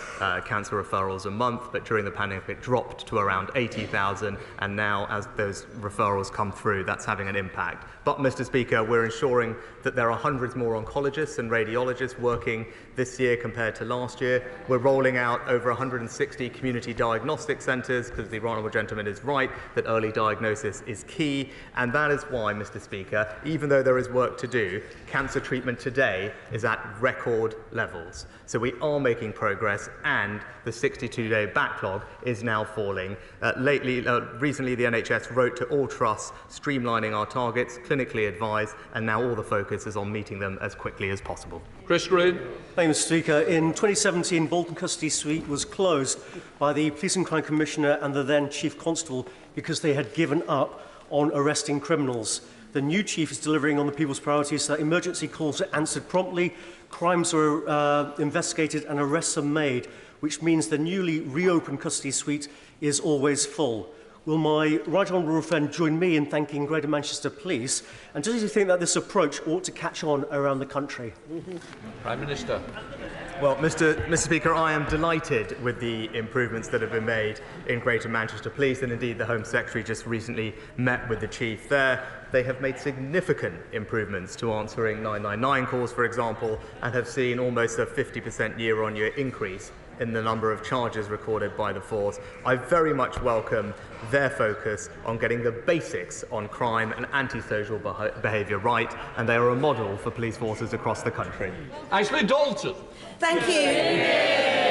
cancer referrals a month, but during the pandemic it dropped to around 80,000, and now as those referrals come through, that's having an impact. But, Mr. Speaker, we're ensuring that there are hundreds more oncologists and radiologists working this year compared to last year. We're rolling out over 160 community diagnostic centres, because the honourable gentleman is right that early diagnosis is key, and that is why, Mr. Speaker, even though there is work to do, cancer treatment today is at record levels. So we are making progress, and the 62-day backlog is now falling. Recently, the NHS wrote to all trusts, streamlining our targets, clinically advised, and now all the focus is on meeting them as quickly as possible. Chris Green. Thank you, Mr. Speaker. In 2017, Bolton Custody Suite was closed by the Police and Crime Commissioner and the then Chief Constable because they had given up on arresting criminals. The new Chief is delivering on the people's priorities so that emergency calls are answered promptly, crimes are investigated and arrests are made, which means the newly reopened Custody Suite is always full. Will my right honourable friend join me in thanking Greater Manchester Police? And does he think that this approach ought to catch on around the country? Prime Minister. Well, Mr. Speaker, I am delighted with the improvements that have been made in Greater Manchester Police, and indeed the Home Secretary just recently met with the Chief there. They have made significant improvements to answering 999 calls, for example, and have seen almost a 50% year-on-year increase in the number of charges recorded by the force. I very much welcome their focus on getting the basics on crime and antisocial behaviour right, and they are a model for police forces across the country. Ashley Dalton. Thank you.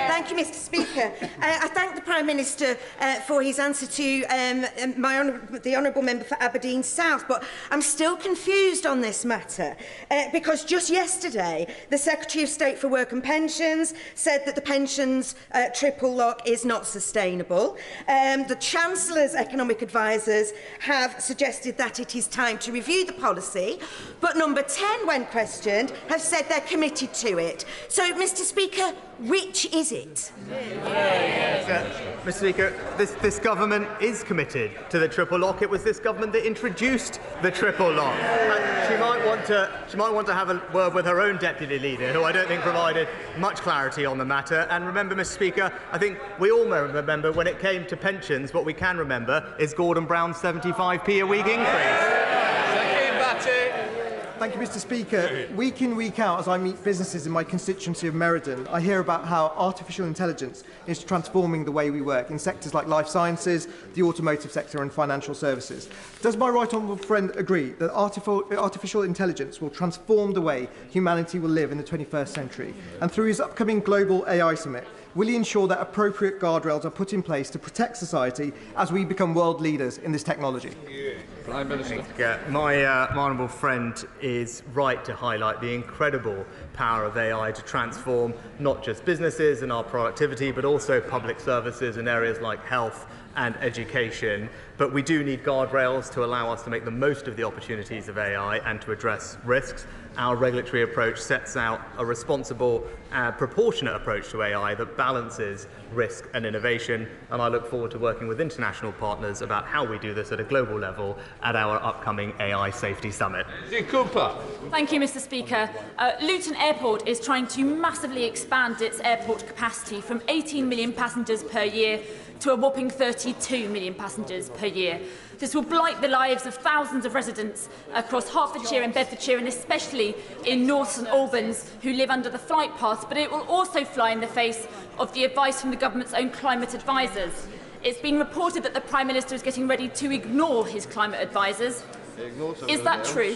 Thank you, Mr. Speaker. I thank the Prime Minister for his answer to the Honourable Member for Aberdeen South, but I'm still confused on this matter because just yesterday the Secretary of State for Work and Pensions said that the pensions triple lock is not sustainable. The Chancellor's economic advisers have suggested that it is time to review the policy, but Number 10, when questioned, have said they're committed to it. So, Mr. Speaker, which is it? Mr. Speaker, this government is committed to the triple lock. It was this government that introduced the triple lock. She might want to have a word with her own deputy leader, who I don't think provided much clarity on the matter. And remember, Mr. Speaker, I think we all remember when it came to pensions, what we can remember is Gordon Brown's 75p a week increase. Thank you, Mr. Speaker. Week in, week out, as I meet businesses in my constituency of Meriden, I hear about how artificial intelligence is transforming the way we work in sectors like life sciences, the automotive sector and financial services. Does my right honourable friend agree that artificial intelligence will transform the way humanity will live in the 21st century? And through his upcoming Global AI Summit, will he ensure that appropriate guardrails are put in place to protect society as we become world leaders in this technology? Prime Minister. My honourable friend is right to highlight the incredible power of AI to transform not just businesses and our productivity, but also public services in areas like health and education. But we do need guardrails to allow us to make the most of the opportunities of AI and to address risks. Our regulatory approach sets out a responsible, proportionate approach to AI that balances risk and innovation, and I look forward to working with international partners about how we do this at a global level at our upcoming AI Safety Summit. Thank you, Mr. Speaker. Luton Airport is trying to massively expand its airport capacity from 18 million passengers per year to a whopping 32 million passengers per year. This will blight the lives of thousands of residents across Hertfordshire and Bedfordshire, and especially in North St Albans, who live under the flight path, but it will also fly in the face of the advice from the government's own climate advisers. It's been reported that the Prime Minister is getting ready to ignore his climate advisers. Is that true?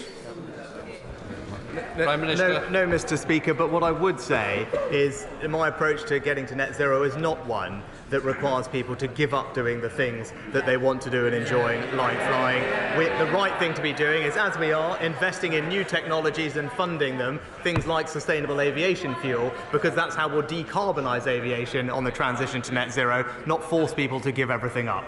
Prime Minister. No, Mr. Speaker, but what I would say is my approach to getting to net zero is not one that requires people to give up doing the things that they want to do and enjoying, like flying. The right thing to be doing is, as we are, investing in new technologies and funding them, things like sustainable aviation fuel, because that's how we'll decarbonise aviation on the transition to net zero, not force people to give everything up.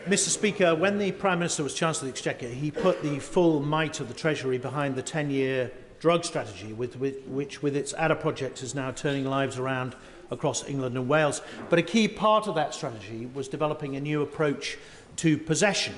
Mr. Speaker, when the Prime Minister was Chancellor of the Exchequer, he put the full might of the Treasury behind the 10-year drug strategy, which with its ADA project is now turning lives around across England and Wales. But a key part of that strategy was developing a new approach to possession.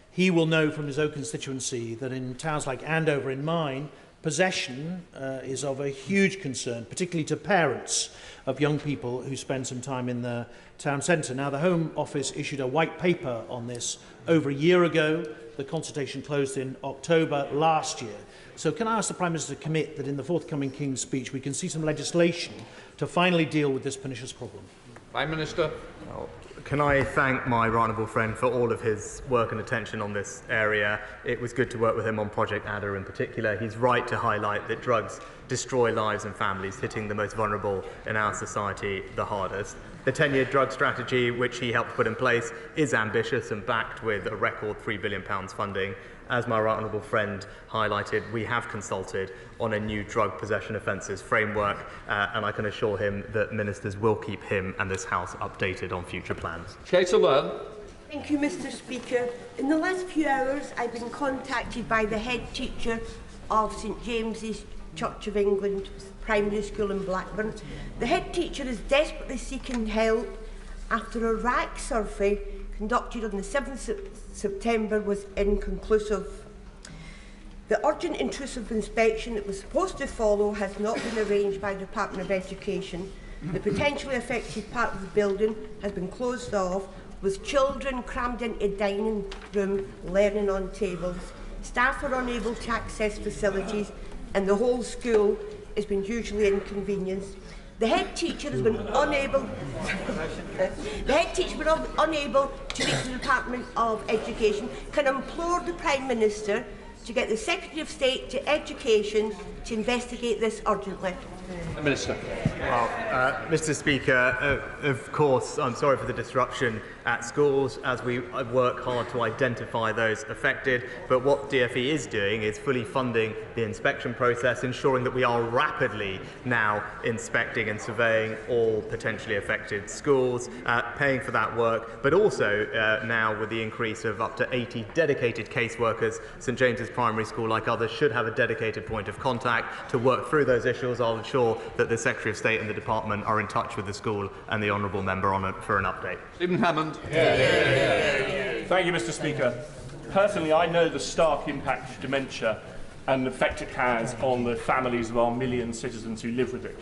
He will know from his own constituency that in towns like Andover, in mine, possession is of a huge concern, particularly to parents of young people who spend some time in the town centre. Now, the Home Office issued a white paper on this over a year ago. The consultation closed in October last year. So can I ask the Prime Minister to commit that in the forthcoming King's Speech we can see some legislation to finally deal with this pernicious problem? Prime Minister. Can I thank my honourable friend for all of his work and attention on this area. It was good to work with him on Project ADA in particular. He's right to highlight that drugs destroy lives and families, hitting the most vulnerable in our society the hardest. The 10-year drug strategy, which he helped put in place, is ambitious and backed with a record £3 billion funding. As my right honourable friend highlighted, we have consulted on a new drug possession offences framework, and I can assure him that ministers will keep him and this House updated on future plans. Thank you, Mr. Speaker. In the last few hours, I've been contacted by the head teacher of St James's Church of England Primary School in Blackburn. The head teacher is desperately seeking help after a RAC survey conducted on the 7th of September was inconclusive. The urgent intrusive inspection that was supposed to follow has not been arranged by the Department of Education. The potentially affected part of the building has been closed off, with children crammed into a dining room learning on tables. Staff are unable to access facilities, and the whole school has been hugely inconvenienced. The head teacher has been unable. The head teacher has been unable to reach the Department of Education. Can I implore the Prime Minister to get the Secretary of State to Education to investigate this urgently? Minister. Well, Mr. Speaker, of course, I'm sorry for the disruption at schools as we work hard to identify those affected. But what DfE is doing is fully funding the inspection process, ensuring that we are rapidly now inspecting and surveying all potentially affected schools, paying for that work, but also now with the increase of up to 80 dedicated caseworkers, St James's Primary School, like others, should have a dedicated point of contact to work through those issues. I'll ensure that the Secretary of State and the Department are in touch with the school and the Honourable Member on it for an update. Stephen Hammond. Thank you, Mr. Speaker. Personally, I know the stark impact of dementia and the effect it has on the families of our million citizens who live with it.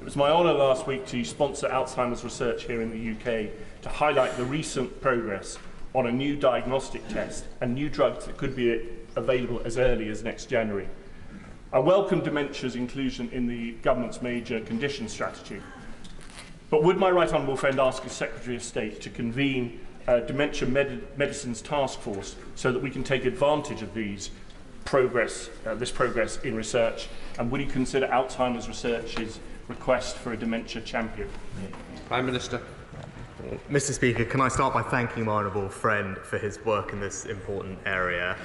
It was my honour last week to sponsor Alzheimer's research here in the UK to highlight the recent progress on a new diagnostic test and new drugs that could be available as early as next January. I welcome dementia's inclusion in the government's major condition strategy. But would my right honourable friend ask his Secretary of State to convene a dementia medicines task force so that we can take advantage of this progress in research? And would he consider Alzheimer's Research's request for a dementia champion? Prime Minister. Mr. Speaker, can I start by thanking my honourable friend for his work in this important area.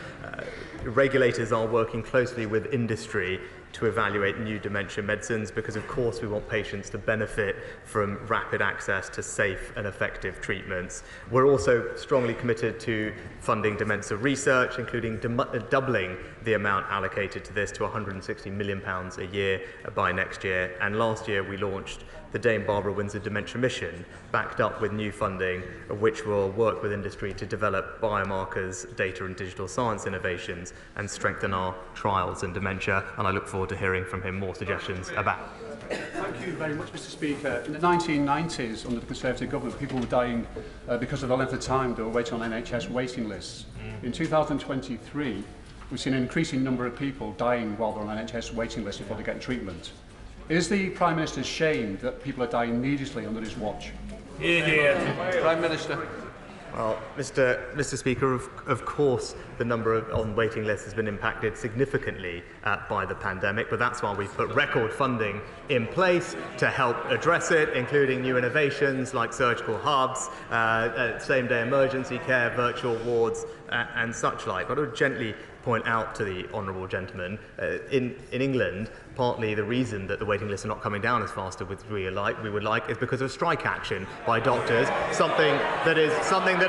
Regulators are working closely with industry to evaluate new dementia medicines because, of course, we want patients to benefit from rapid access to safe and effective treatments. We're also strongly committed to funding dementia research, including doubling the amount allocated to this to £160 million a year by next year. And last year we launched the Dame Barbara Windsor Dementia Mission, backed up with new funding, which will work with industry to develop biomarkers, data and digital science innovations, and strengthen our trials in dementia. And I look forward to hearing from him more suggestions about. Thank you very much, Mr. Speaker. In the 1990s, under the Conservative government, people were dying because of the length of time they were waiting on NHS waiting lists. In 2023, we've seen an increasing number of people dying while they're on NHS waiting lists before they get treatment. Is the Prime Minister ashamed that people are dying needlessly under his watch? Prime Minister. Well, Mr. Speaker, of course, the number on waiting lists has been impacted significantly by the pandemic, but that's why we've put record funding in place to help address it, including new innovations like surgical hubs, same-day emergency care, virtual wards, and such like. But I would gently point out to the honourable gentleman, in England, partly the reason that the waiting lists are not coming down as fast as we would like is because of strike action by doctors, something that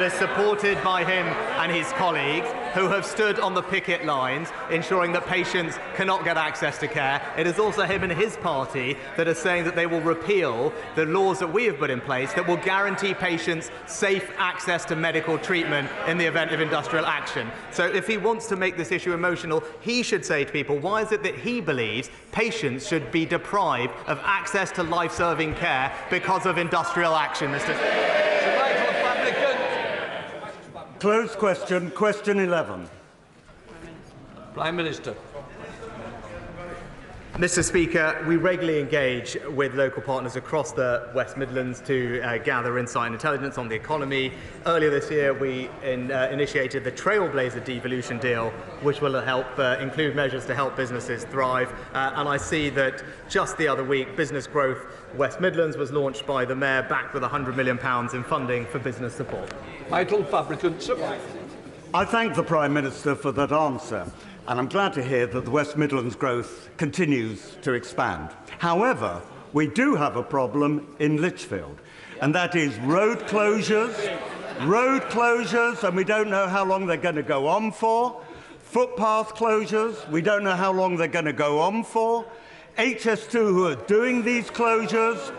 is supported by him and his colleagues who have stood on the picket lines ensuring that patients cannot get access to care. It is also him and his party that are saying that they will repeal the laws that we have put in place that will guarantee patients safe access to medical treatment in the event of industrial action. So if he wants to make this issue emotional, he should say to people, why is it that he believes patients should be deprived of access to life-saving care because of industrial action, Mr. Closed question. Question 11. Prime Minister. Mr. Speaker, we regularly engage with local partners across the West Midlands to gather insight and intelligence on the economy. Earlier this year, we initiated the Trailblazer Devolution Deal, which will help include measures to help businesses thrive. And I see that just the other week, Business Growth West Midlands was launched by the Mayor, backed with £100 million in funding for business support. Vital fabricants. I thank the Prime Minister for that answer, and I'm glad to hear that the West Midlands growth continues to expand. However, we do have a problem in Lichfield, and that is road closures, and we don't know how long they're going to go on for, footpath closures, we don't know how long they're going to go on for, HS2 who are doing these closures,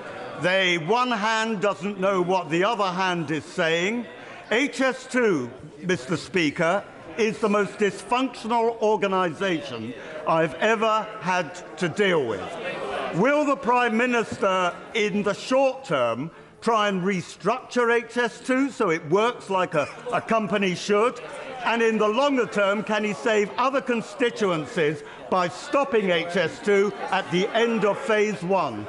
one hand doesn't know what the other hand is saying. HS2, Mr. Speaker, is the most dysfunctional organisation I've ever had to deal with. Will the Prime Minister, in the short term, try and restructure HS2 so it works like a company should? And in the longer term, can he save other constituencies by stopping HS2 at the end of phase 1?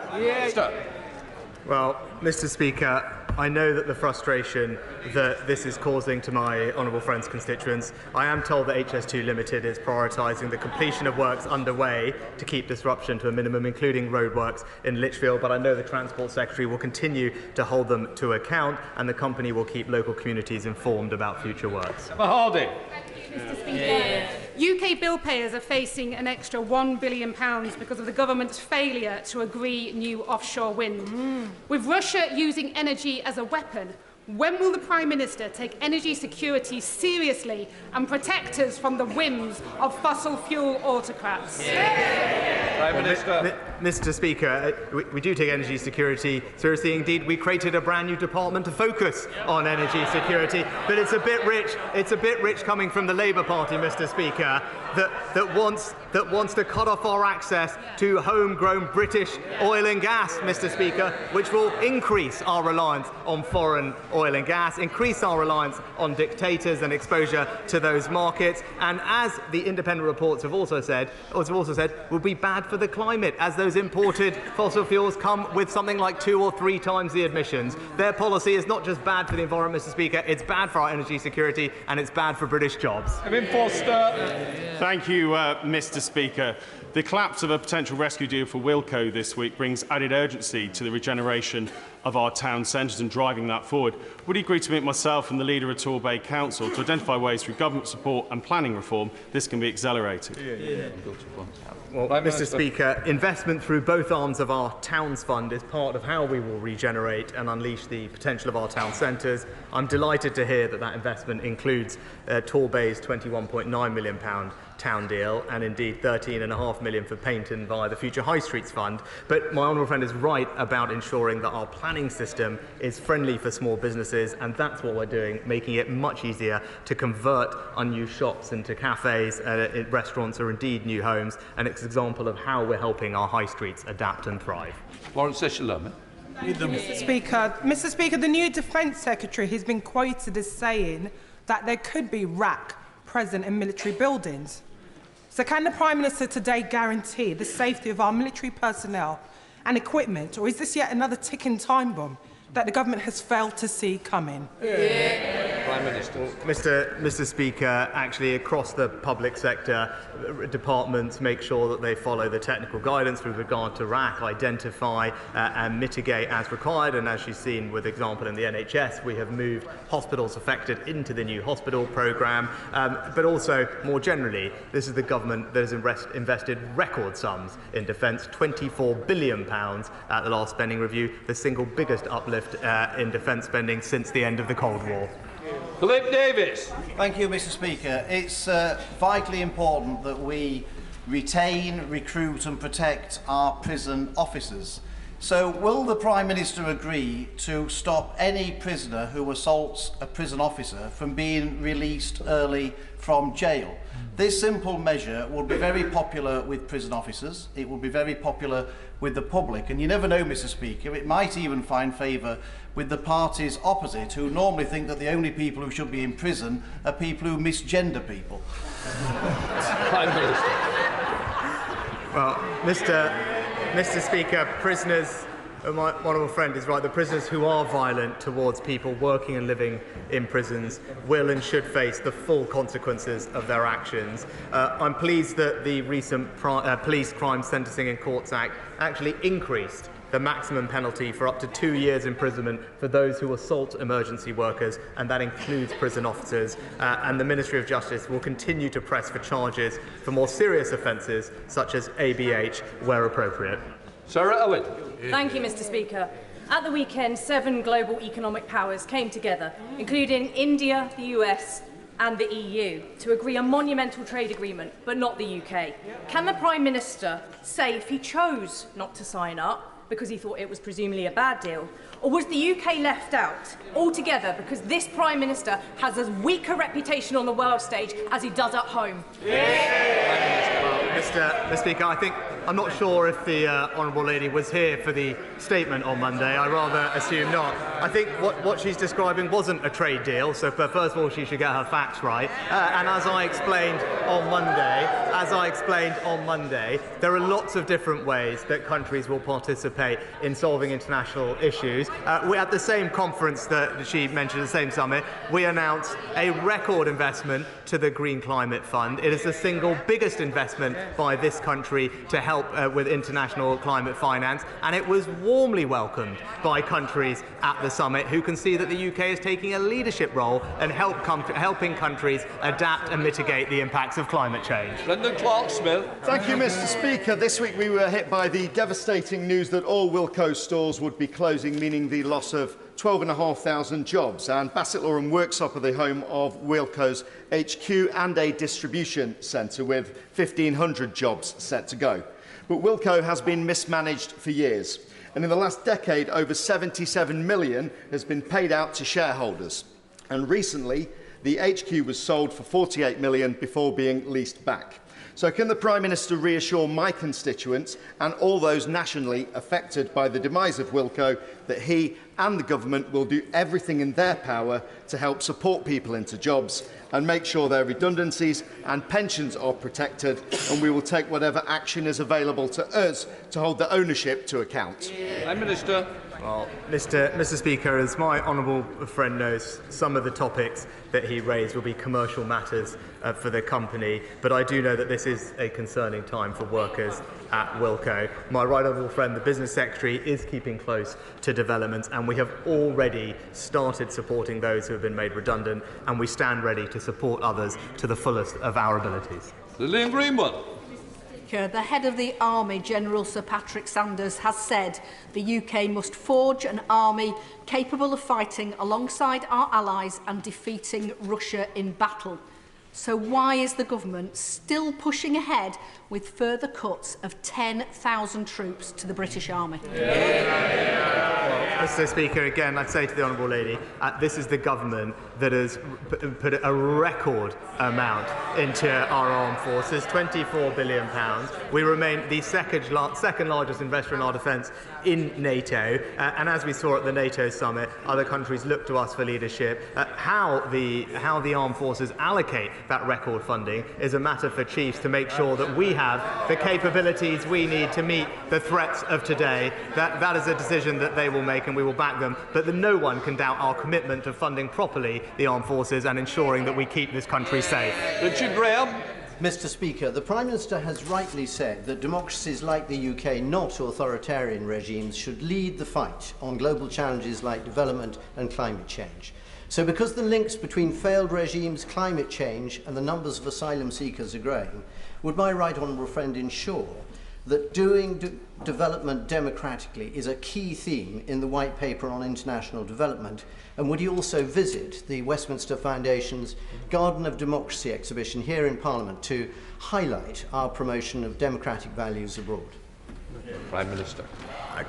Well, Mr. Speaker, I know that the frustration that this is causing to my honourable friend's constituents. I am told that HS2 Limited is prioritising the completion of works underway to keep disruption to a minimum, including roadworks in Lichfield, but I know the Transport Secretary will continue to hold them to account, and the company will keep local communities informed about future works. Mahadi. Mr. Speaker. UK bill payers are facing an extra £1 billion because of the government's failure to agree new offshore wind. With Russia using energy as a weapon, when will the Prime Minister take energy security seriously and protect us from the whims of fossil fuel autocrats? Prime Minister. Mr. Speaker, we do take energy security seriously. Indeed, we created a brand new department to focus on energy security. But it's a bit rich. It's a bit rich coming from the Labour Party, Mr. Speaker, that wants to cut off our access to homegrown British oil and gas, Mr. Speaker, which will increase our reliance on foreign oil and gas, increase our reliance on dictators and exposure to those markets, and as the independent reports have also said, will be bad for the climate, as those imported fossil fuels come with something like 2 or 3 times the emissions. Their policy is not just bad for the environment, Mr. Speaker, it's bad for our energy security and it's bad for British jobs. Thank you, Mr. Speaker. The collapse of a potential rescue deal for Wilko this week brings added urgency to the regeneration of our town centres and driving that forward. Would you agree to meet myself and the leader of Torbay Council to identify ways through government support and planning reform this can be accelerated? Well, Mr. Speaker, investment through both arms of our Towns Fund is part of how we will regenerate and unleash the potential of our town centres. I'm delighted to hear that investment includes Torbay's £21.9 million town deal and indeed £13.5 million for Paynton via the Future High Streets Fund. But my honourable friend is right about ensuring that our planning system is friendly for small businesses, and that's what we're doing, making it much easier to convert unused shops into cafes, restaurants or indeed new homes, and it's an example of how we're helping our high streets adapt and thrive. Lawrence Session-Lerman. Mr. Speaker, the new Defence Secretary has been quoted as saying that there could be RAC present in military buildings. So can the Prime Minister today guarantee the safety of our military personnel and equipment, or is this yet another ticking time bomb that the government has failed to see coming? Prime Minister. Mr. Speaker, actually across the public sector, departments make sure that they follow the technical guidance with regard to RAC, identify and mitigate as required, and as you've seen with example in the NHS, we have moved hospitals affected into the new hospital programme, but also more generally, this is the government that has invested record sums in defence, £24 billion at the last spending review, the single biggest uplift in defence spending since the end of the Cold War. Philip Davis. Thank you, Mr. Speaker. It's vitally important that we retain, recruit and protect our prison officers. So will the Prime Minister agree to stop any prisoner who assaults a prison officer from being released early from jail? This simple measure will be very popular with prison officers, it will be very popular with the public, and you never know, Mr. Speaker, it might even find favour with the parties opposite, who normally think that the only people who should be in prison are people who misgender people. Prime Minister. Well, Mr. Speaker, prisoners, my honourable friend is right, the prisoners who are violent towards people working and living in prisons will and should face the full consequences of their actions. I'm pleased that the recent Police Crime Sentencing and Courts Act actually increased the maximum penalty for up to 2 years imprisonment for those who assault emergency workers, and that includes prison officers. And the Ministry of Justice will continue to press for charges for more serious offences, such as ABH, where appropriate. Sarah Owen. Thank you, Mr. Speaker. At the weekend, 7 global economic powers came together, including India, the US and the EU, to agree a monumental trade agreement, but not the UK. Can the Prime Minister say if he chose not to sign up because he thought it was presumably a bad deal, or was the UK left out altogether because this Prime Minister has as weak a reputation on the world stage as he does at home? Mr. Speaker, I'm not sure if the honourable lady was here for the statement on Monday. I rather assume not. I think what she's describing wasn't a trade deal, so first of all she should get her facts right. And as I explained on Monday, there are lots of different ways that countries will participate in solving international issues. At the same conference that she mentioned, the same summit, we announced a record investment to the Green Climate Fund. It is the single biggest investment by this country to help with international climate finance, and it was warmly welcomed by countries at the summit who can see that the UK is taking a leadership role and helping countries adapt and mitigate the impacts of climate change. Brendan Clark-Smith. Thank you, Mr. Speaker. This week we were hit by the devastating news that all Wilko stores would be closing, meaning the loss of 12,500 jobs, and Bassetlaw Workshop are the home of Wilko's HQ and a distribution centre with 1,500 jobs set to go. But Wilko has been mismanaged for years, and in the last decade, over 77 million has been paid out to shareholders. And recently, the HQ was sold for 48 million before being leased back. So can the Prime Minister reassure my constituents and all those nationally affected by the demise of Wilko that he and the government will do everything in their power to help support people into jobs and make sure their redundancies and pensions are protected, and we will take whatever action is available to us to hold the ownership to account? Prime Minister. Well, Mr. Speaker, as my honourable friend knows, some of the topics that he raised will be commercial matters for the company, but I do know that this is a concerning time for workers at Wilko. My right honourable friend, the Business Secretary, is keeping close to developments, and we have already started supporting those who have been made redundant, and we stand ready to support others to the fullest of our abilities. Lillian Greenwood. The head of the Army, General Sir Patrick Sanders, has said the UK must forge an army capable of fighting alongside our allies and defeating Russia in battle. So why is the government still pushing ahead with further cuts of 10,000 troops to the British Army? Well, Mr. Speaker, again, I'd say to the honourable lady, this is the government that has put a record amount into our armed forces, £24 billion. We remain the second largest investor in our defence in NATO, and as we saw at the NATO summit, other countries look to us for leadership. How the armed forces allocate that record funding is a matter for chiefs to make sure that we have the capabilities we need to meet the threats of today. That is a decision that they will make, and we will back them, but no one can doubt our commitment to funding properly the armed forces and ensuring that we keep this country safe. Richard Graham. Mr. Speaker, the Prime Minister has rightly said that democracies like the UK, not authoritarian regimes, should lead the fight on global challenges like development and climate change. So because the links between failed regimes, climate change and the numbers of asylum seekers are growing, would my right honourable friend ensure that doing development democratically is a key theme in the White Paper on International Development? And would he also visit the Westminster Foundation's Garden of Democracy exhibition here in Parliament to highlight our promotion of democratic values abroad? Prime Minister.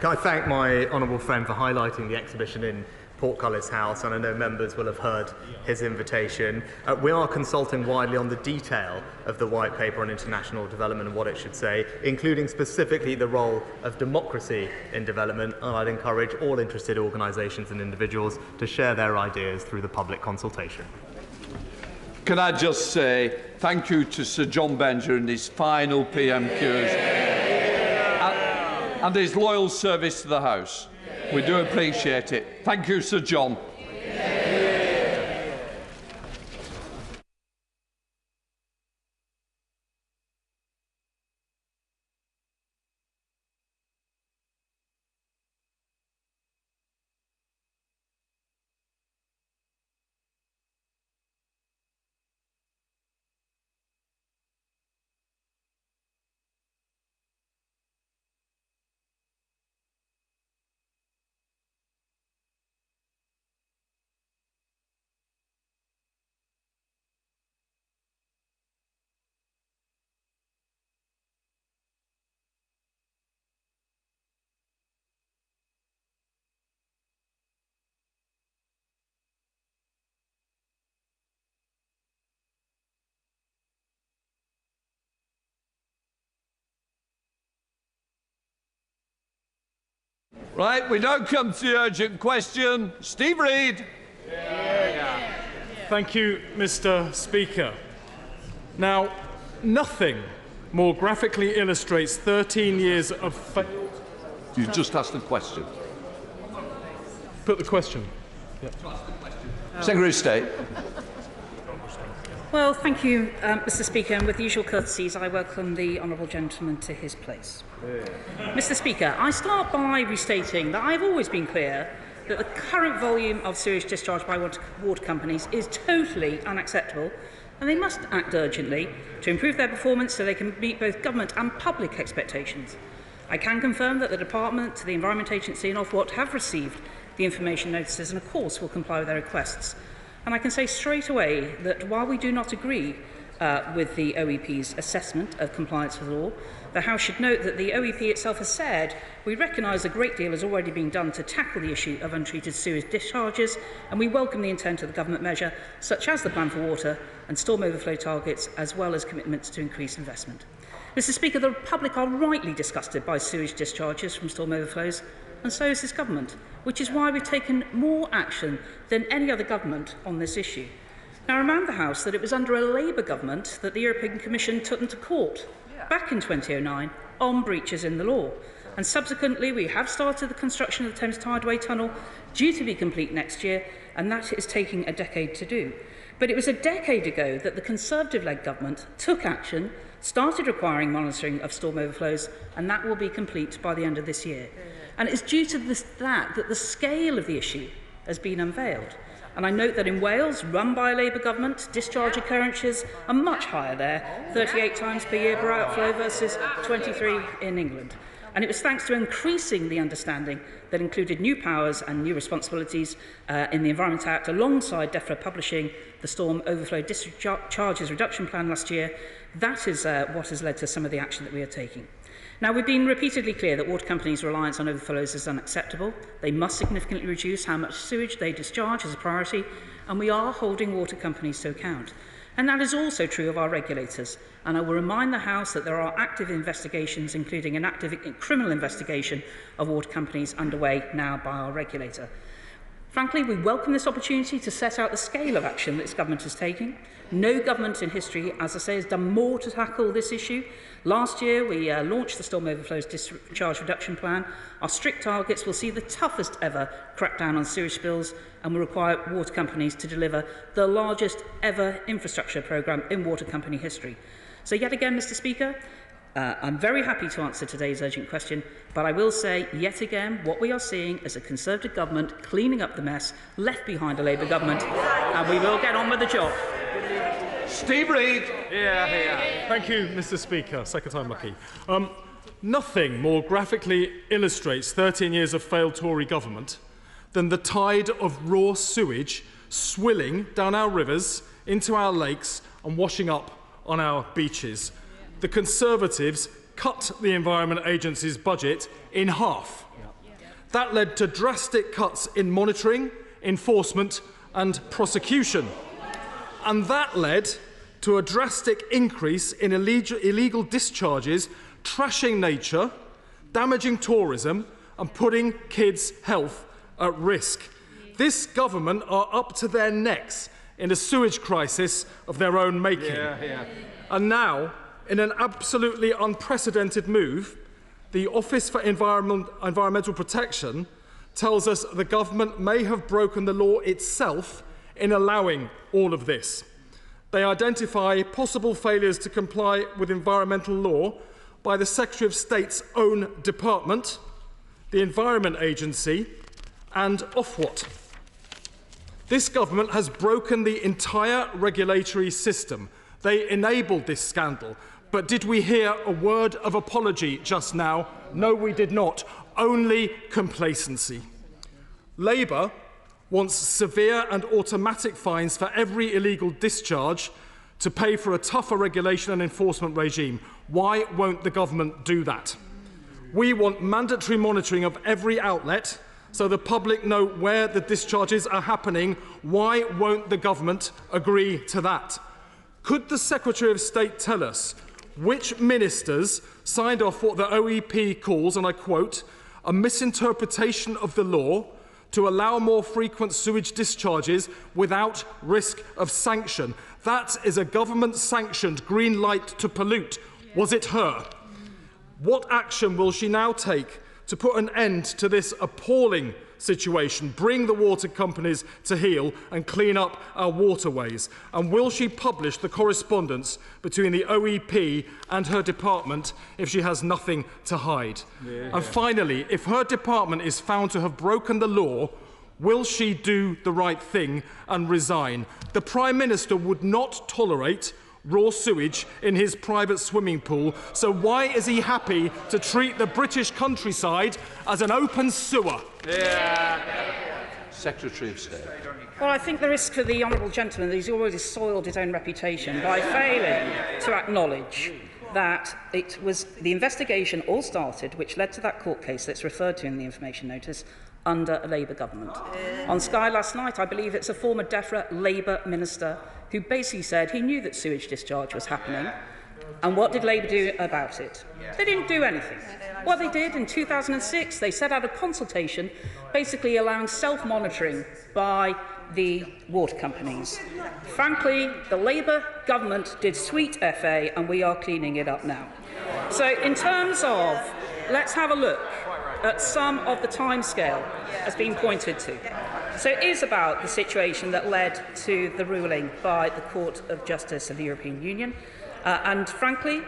Can I thank my honourable friend for highlighting the exhibition in Portcullis House, and I know members will have heard his invitation. We are consulting widely on the detail of the White Paper on International Development and what it should say, including specifically the role of democracy in development, and I'd encourage all interested organisations and individuals to share their ideas through the public consultation. Can I just say thank you to Sir John Benjer and his final PMQs and his loyal service to the House. We do appreciate it. Thank you, Sir John. Right, we now come to the urgent question. Steve Reid. Thank you, Mr. Speaker. Now, nothing more graphically illustrates 13 years of failed... You just asked the question. Put the question. Yep. Secretary of State. Well, thank you, Mr. Speaker, and with the usual courtesies, I welcome the honourable gentleman to his place. Mr. Speaker, I start by restating that I have always been clear that the current volume of sewage discharge by water companies is totally unacceptable, and they must act urgently to improve their performance so they can meet both government and public expectations. I can confirm that the Department, the Environment Agency and Ofwat have received the information notices and, of course, will comply with their requests. And I can say straight away that while we do not agree with the OEP's assessment of compliance with the law. The House should note that the OEP itself has said, we recognise a great deal has already been done to tackle the issue of untreated sewage discharges, and we welcome the intent of the government measure, such as the Plan for Water and storm overflow targets, as well as commitments to increase investment. Mr Speaker, the public are rightly disgusted by sewage discharges from storm overflows, and so is this government, which is why we've taken more action than any other government on this issue. Now, I remind the House that it was under a Labour government that the European Commission took them to court back in 2009 on breaches in the law. And subsequently, we have started the construction of the Thames Tideway Tunnel, due to be complete next year, and that is taking a decade to do. But it was a decade ago that the Conservative-led government took action, started requiring monitoring of storm overflows, and that will be complete by the end of this year. And it's due to that the scale of the issue has been unveiled. And I note that in Wales, run by a Labour government, discharge occurrences are much higher there, 38 times per year per outflow versus 23 in England. And it was thanks to increasing the understanding that included new powers and new responsibilities in the Environment Act, alongside DEFRA publishing the Storm Overflow Discharges Reduction Plan last year. That is what has led to some of the action that we are taking. Now, we've been repeatedly clear that water companies' reliance on overflows is unacceptable. They must significantly reduce how much sewage they discharge as a priority, and we are holding water companies to account. And that is also true of our regulators. And I will remind the House that there are active investigations, including an active criminal investigation of water companies underway now by our regulator. Frankly, we welcome this opportunity to set out the scale of action that this government is taking. No government in history, as I say, has done more to tackle this issue. Last year, we launched the Storm Overflows Discharge Reduction Plan. Our strict targets will see the toughest ever crackdown on sewage spills, and will require water companies to deliver the largest ever infrastructure programme in water company history. So yet again, Mr Speaker, I'm very happy to answer today's urgent question, but I will say, yet again, what we are seeing is a Conservative government cleaning up the mess left behind a Labour government, and we will get on with the job. Steve Reid. Thank you, Mr Speaker. Second time lucky. Nothing more graphically illustrates 13 years of failed Tory government than the tide of raw sewage swilling down our rivers, into our lakes and washing up on our beaches. The Conservatives cut the Environment Agency's budget in half. That led to drastic cuts in monitoring, enforcement and prosecution. And that led to a drastic increase in illegal discharges, trashing nature, damaging tourism and putting kids' health at risk. This government are up to their necks in a sewage crisis of their own making. And now, in an absolutely unprecedented move, the Office for Environmental Protection tells us the government may have broken the law itself in allowing all of this. They identify possible failures to comply with environmental law by the Secretary of State's own department, the Environment Agency, and Offshore. This government has broken the entire regulatory system. They enabled this scandal. But did we hear a word of apology just now? No, we did not. Only complacency. Labour wants severe and automatic fines for every illegal discharge to pay for a tougher regulation and enforcement regime. Why won't the government do that? We want mandatory monitoring of every outlet so the public know where the discharges are happening. Why won't the government agree to that? Could the Secretary of State tell us which ministers signed off what the OEP calls, and I quote, a misinterpretation of the law to allow more frequent sewage discharges without risk of sanction? That is a government-sanctioned green light to pollute. Was it her? What action will she now take to put an end to this appalling situation, bring the water companies to heel and clean up our waterways? And will she publish the correspondence between the OEP and her department if she has nothing to hide? And finally, if her department is found to have broken the law, will she do the right thing and resign? The Prime Minister would not tolerate raw sewage in his private swimming pool, so why is he happy to treat the British countryside as an open sewer? Secretary of State. Well, I think the risk for the honourable gentleman that he's already soiled his own reputation by failing to acknowledge that it was the investigation all started, which led to that court case that's referred to in the information notice, under a Labour government. On Sky last night, I believe it's a former DEFRA Labour minister who basically said he knew that sewage discharge was happening. And what did Labour do about it? They didn't do anything. What they did in 2006, they set out a consultation basically allowing self-monitoring by the water companies. Frankly, the Labour government did sweet FA and we are cleaning it up now. So in terms of, let's have a look at some of the timescale has been pointed to. So it is about the situation that led to the ruling by the Court of Justice of the European Union. And frankly,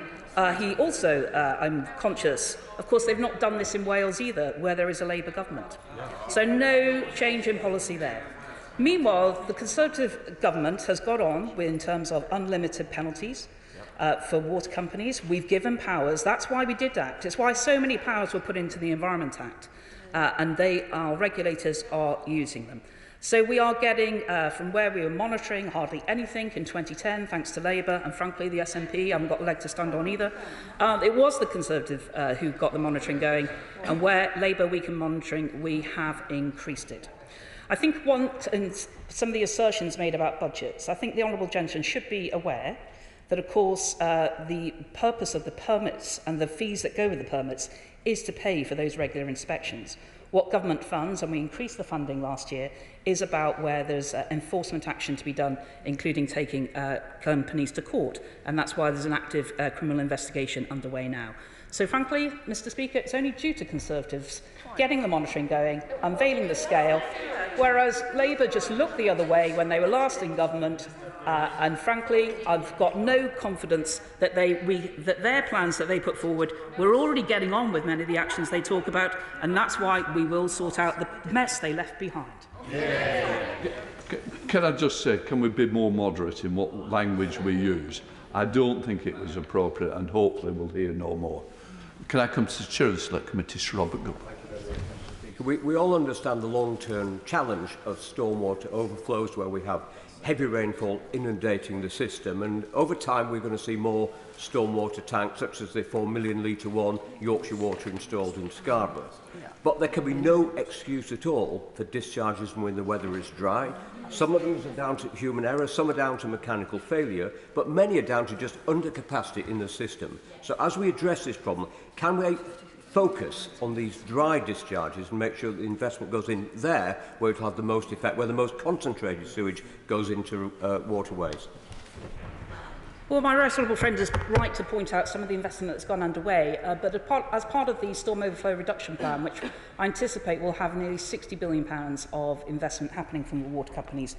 he also, I'm conscious, of course, they've not done this in Wales either, where there is a Labour government. So no change in policy there. Meanwhile, the Conservative government has got on in terms of unlimited penalties for water companies. We've given powers. That's why we did act. It's why so many powers were put into the Environment Act. And our regulators are using them. So we are getting, from where we were monitoring hardly anything in 2010, thanks to Labour, and frankly the SNP haven't got a leg to stand on either. It was the Conservative who got the monitoring going, and where Labour weakened monitoring, we have increased it. I think in some of the assertions made about budgets, I think the Honourable Gentleman should be aware that, of course, the purpose of the permits and the fees that go with the permits is to pay for those regular inspections. What government funds, and we increased the funding last year, is about where there's enforcement action to be done, including taking companies to court. And that's why there's an active criminal investigation underway now. So frankly, Mr. Speaker, it's only due to Conservatives getting the monitoring going, unveiling the scale, whereas Labour just looked the other way when they were last in government. And frankly, I've got no confidence that their plans that they put forward, we're already getting on with many of the actions they talk about, and that's why we will sort out the mess they left behind. Can I just say, can we be more moderate in what language we use? I don't think it was appropriate, and hopefully we'll hear no more. Can I come to the Chair of the Select Committee, Sir Robert Goodwin? We all understand the long-term challenge of stormwater overflows, where we have heavy rainfall inundating the system, and over time we're going to see more stormwater tanks, such as the 4 million litre one Yorkshire Water installed in Scarborough. But there can be no excuse at all for discharges when the weather is dry. Some of them are down to human error, some are down to mechanical failure, but many are down to just undercapacity in the system. So as we address this problem, can we focus on these dry discharges and make sure that the investment goes in there where it will have the most effect, where the most concentrated sewage goes into waterways? Well, my right honourable friend is right to point out some of the investment that's gone underway, but as part of the Storm Overflow Reduction Plan, which I anticipate will have nearly £60 billion of investment happening from the water companies,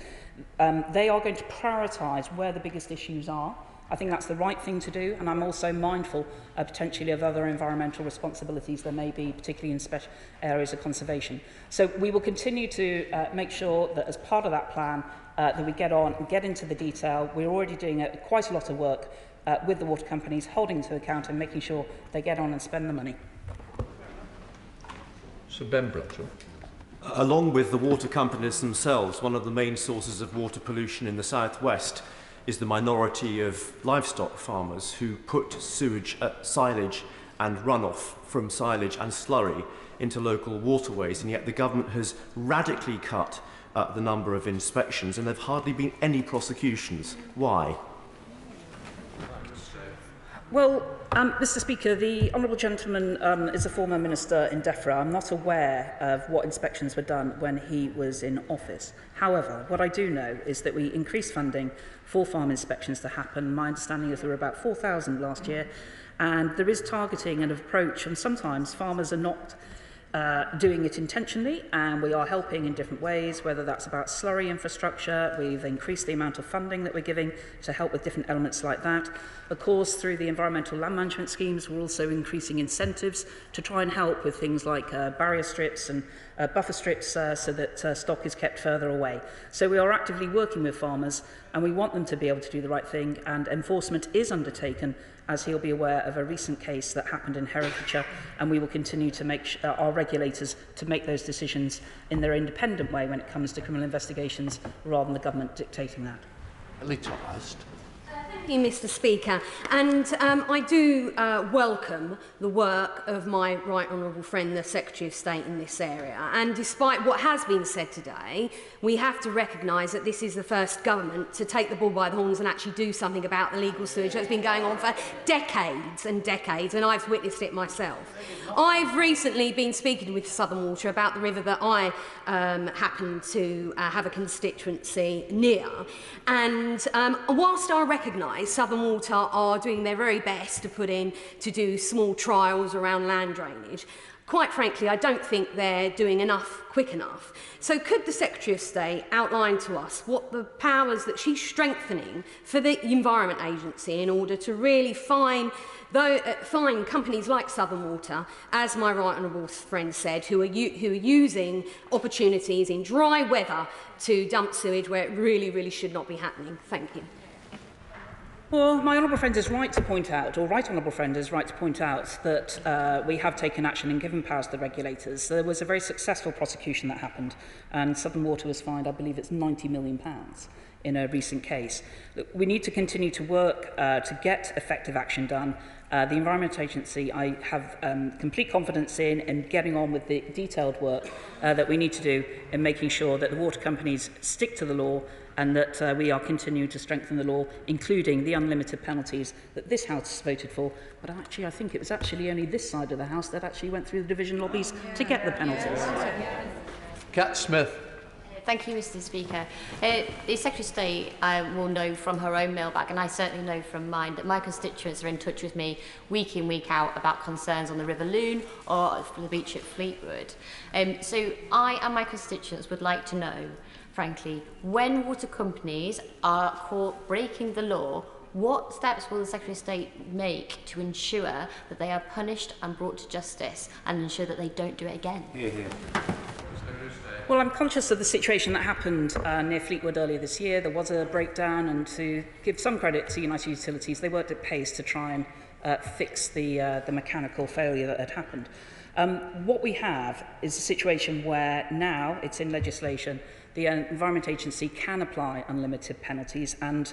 they are going to prioritise where the biggest issues are. I think that's the right thing to do, and I'm also mindful potentially of other environmental responsibilities there may be, particularly in special areas of conservation. So we will continue to make sure that as part of that plan that we get on and get into the detail. We're already doing quite a lot of work with the water companies, holding to account and making sure they get on and spend the money. Sir Ben Bratton. Along with the water companies themselves, one of the main sources of water pollution in the southwest is the minority of livestock farmers who put sewage, silage and runoff from silage and slurry into local waterways, and yet the government has radically cut the number of inspections, and there have hardly been any prosecutions. Why? Well, Mr. Speaker, the honourable gentleman is a former minister in DEFRA. I'm not aware of what inspections were done when he was in office. However, what I do know is that we increased funding for farm inspections to happen. My understanding is there were about 4,000 last year, and there is targeting and approach, and sometimes farmers are not doing it intentionally, and we are helping in different ways, whether that's about slurry infrastructure. We've increased the amount of funding that we're giving to help with different elements like that. Of course, through the environmental land management schemes, we're also increasing incentives to try and help with things like barrier strips and buffer strips so that stock is kept further away. So we are actively working with farmers, and we want them to be able to do the right thing, and enforcement is undertaken as he'll be aware of a recent case that happened in Herefordshire, and we will continue to make our regulators to make those decisions in their independent way when it comes to criminal investigations, rather than the government dictating that. Thank you, Mr. Speaker. And I do welcome the work of my right honourable friend, the Secretary of State, in this area. And despite what has been said today, we have to recognise that this is the first government to take the bull by the horns and actually do something about the legal sewage that's been going on for decades and decades, and I've witnessed it myself. I've recently been speaking with Southern Water about the river that I happen to have a constituency near. And whilst I recognise Southern Water are doing their very best to do small trials around land drainage, quite frankly, I don't think they're doing enough quick enough. So could the Secretary of State outline to us what the powers that she's strengthening for the Environment Agency in order to really fine companies like Southern Water, as my right honourable friend said, who are using opportunities in dry weather to dump sewage where it really, really should not be happening? Thank you. Well, my honourable friend is right to point out, or right honourable friend is right to point out, that we have taken action and given powers to the regulators. There was a very successful prosecution that happened, and Southern Water was fined, I believe it's £90 million in a recent case. Look, we need to continue to work to get effective action done. The Environment Agency, I have complete confidence in getting on with the detailed work that we need to do in making sure that the water companies stick to the law, and that we are continuing to strengthen the law, including the unlimited penalties that this House has voted for. But actually, I think it was actually only this side of the House that actually went through the division lobbies to get the penalties. Cat Smith. Thank you, Mr. Speaker. The Secretary of State will know from her own mailbag, and I certainly know from mine, that my constituents are in touch with me week in, week out about concerns on the River Loon or the beach at Fleetwood. So I and my constituents would like to know, frankly, when water companies are caught breaking the law, what steps will the Secretary of State make to ensure that they are punished and brought to justice, and ensure that they don't do it again? Well, I'm conscious of the situation that happened near Fleetwood earlier this year. There was a breakdown, and to give some credit to United Utilities, they worked at pace to try and fix the mechanical failure that had happened. What we have is a situation where now it's in legislation. The Environment Agency can apply unlimited penalties, and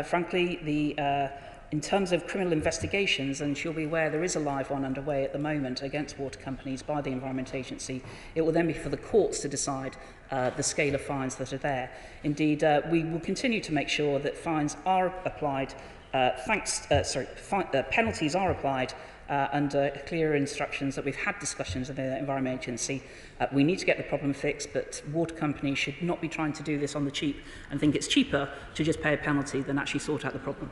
frankly, in terms of criminal investigations, and you'll be aware there is a live one underway at the moment against water companies by the Environment Agency, it will then be for the courts to decide the scale of fines that are there. Indeed, we will continue to make sure that fines are applied, penalties are applied under clear instructions that we've had discussions with the Environment Agency. We need to get the problem fixed, but water companies should not be trying to do this on the cheap and think it's cheaper to just pay a penalty than actually sort out the problem.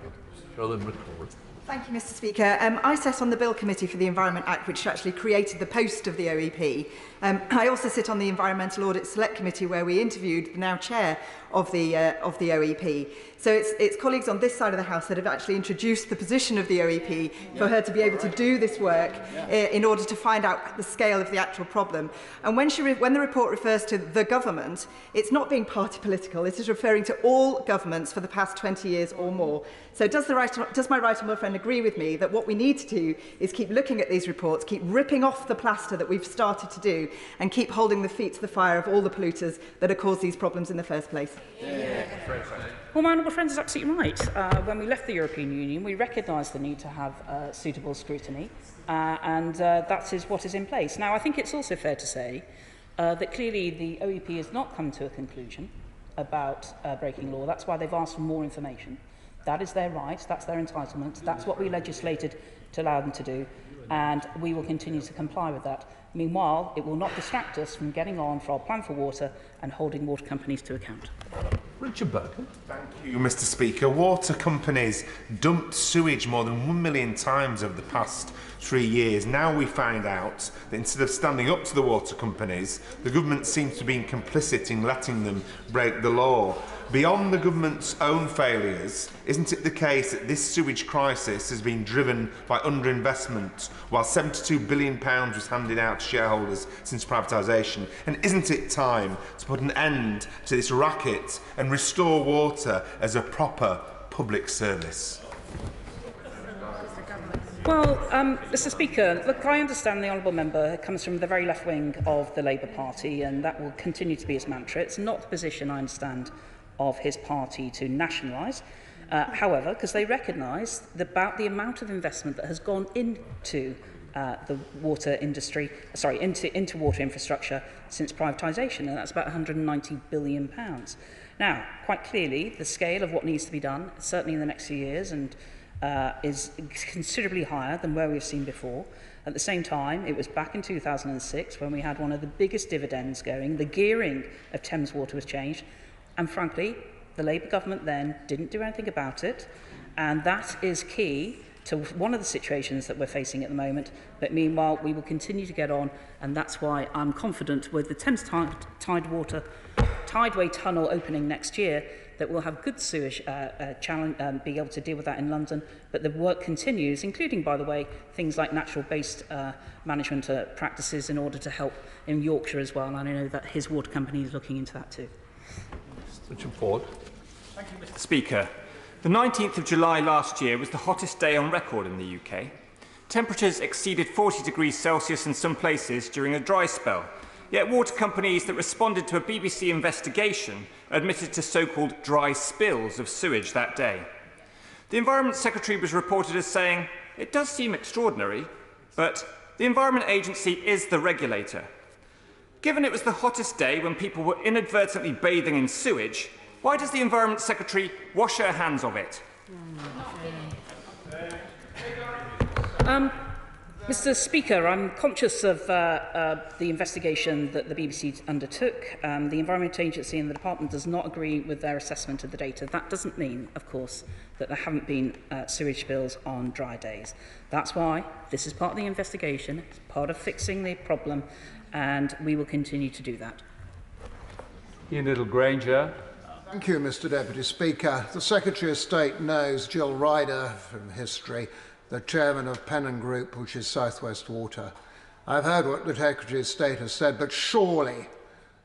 Thank you, Mr. Speaker. I sat on the Bill Committee for the Environment Act, which actually created the post of the OEP. I also sit on the Environmental Audit Select Committee, where we interviewed the now chair of the OEP. So it's colleagues on this side of the House that have actually introduced the position of the OEP for her to be able to do this work in order to find out the scale of the actual problem. And when the report refers to the government, it's not being party political. It is referring to all governments for the past 20 years or more. So does my right honourable friend agree with me that what we need to do is keep looking at these reports, keep ripping off the plaster that we've started to do, and keep holding the feet to the fire of all the polluters that have caused these problems in the first place? Well, my honourable friend is absolutely right. When we left the European Union, we recognised the need to have suitable scrutiny, and that is what is in place. Now, I think it's also fair to say that clearly the OEP has not come to a conclusion about breaking law. That's why they've asked for more information. That is their right, that's their entitlement, that's what we legislated to allow them to do, and we will continue to comply with that. Meanwhile, it will not distract us from getting on for our plan for water and holding water companies to account. Richard Burton. Thank you, Mr. Speaker. Water companies dumped sewage more than 1 million times over the past 3 years. Now we find out that instead of standing up to the water companies, the government seems to be complicit in letting them break the law. Beyond the government's own failures, isn't it the case that this sewage crisis has been driven by underinvestment, while £72 billion was handed out to shareholders since privatisation? And isn't it time to put an end to this racket and restore water as a proper public service? Well, Mr Speaker, look, I understand the honourable member comes from the very left wing of the Labour Party, and that will continue to be his mantra. It's not the position, I understand, of his party to nationalise. However, because they recognise about the amount of investment that has gone into the water industry, into water infrastructure since privatisation, and that's about £190 billion. Now, quite clearly, the scale of what needs to be done, certainly in the next few years, and is considerably higher than where we've seen before. At the same time, it was back in 2006 when we had one of the biggest dividends going. The gearing of Thames Water was changed, and frankly, the Labour government then didn't do anything about it, and that is key to one of the situations that we're facing at the moment. But meanwhile, we will continue to get on, and that's why I'm confident with the Thames Tideway Tunnel opening next year that we'll have good sewage be able to deal with that in London. But the work continues, including, by the way, things like natural-based management practices in order to help in Yorkshire as well. And I know that his water company is looking into that too. Richard Ford. Thank you, Mr Speaker. The 19th of July last year was the hottest day on record in the UK. Temperatures exceeded 40 degrees Celsius in some places during a dry spell. Yet water companies that responded to a BBC investigation admitted to so-called dry spills of sewage that day. The Environment Secretary was reported as saying, "It does seem extraordinary, but the Environment Agency is the regulator." Given it was the hottest day when people were inadvertently bathing in sewage, why does the Environment Secretary wash her hands of it? Mr Speaker, I'm conscious of the investigation that the BBC undertook. The Environment Agency and the Department does not agree with their assessment of the data. That doesn't mean, of course, that there haven't been sewage spills on dry days. That's why this is part of the investigation, it's part of fixing the problem, and we will continue to do that. Ian Little-Granger. Thank you, Mr Deputy Speaker. The Secretary of State knows Jill Ryder from history, the chairman of Pennon Group, which is South West Water. I've heard what the Secretary of State has said, but surely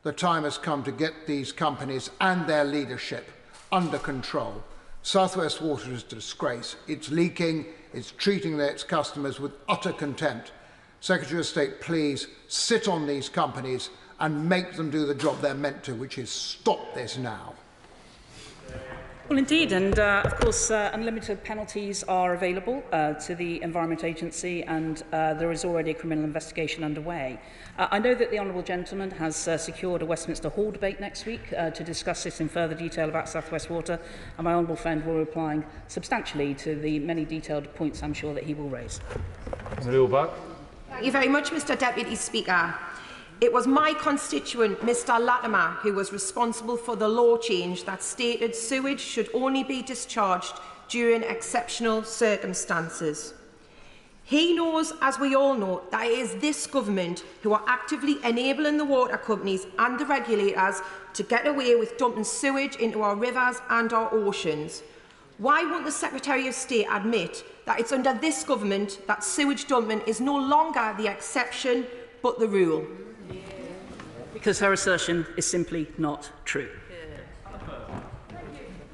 the time has come to get these companies and their leadership under control. South West Water is a disgrace. It's leaking, it's treating its customers with utter contempt. Secretary of State, please sit on these companies and make them do the job they're meant to, which is stop this now. Well, indeed, and of course, unlimited penalties are available to the Environment Agency, and there is already a criminal investigation underway. I know that the Honourable Gentleman has secured a Westminster Hall debate next week to discuss this in further detail about South West Water, and my honourable friend will be replying substantially to the many detailed points I'm sure that he will raise. Thank you very much, Mr Deputy Speaker. It was my constituent, Mr Latimer, who was responsible for the law change that stated sewage should only be discharged during exceptional circumstances. He knows, as we all know, that it is this government who are actively enabling the water companies and the regulators to get away with dumping sewage into our rivers and our oceans. Why won't the Secretary of State admit that it's under this government that sewage dumping is no longer the exception but the rule? Because her assertion is simply not true.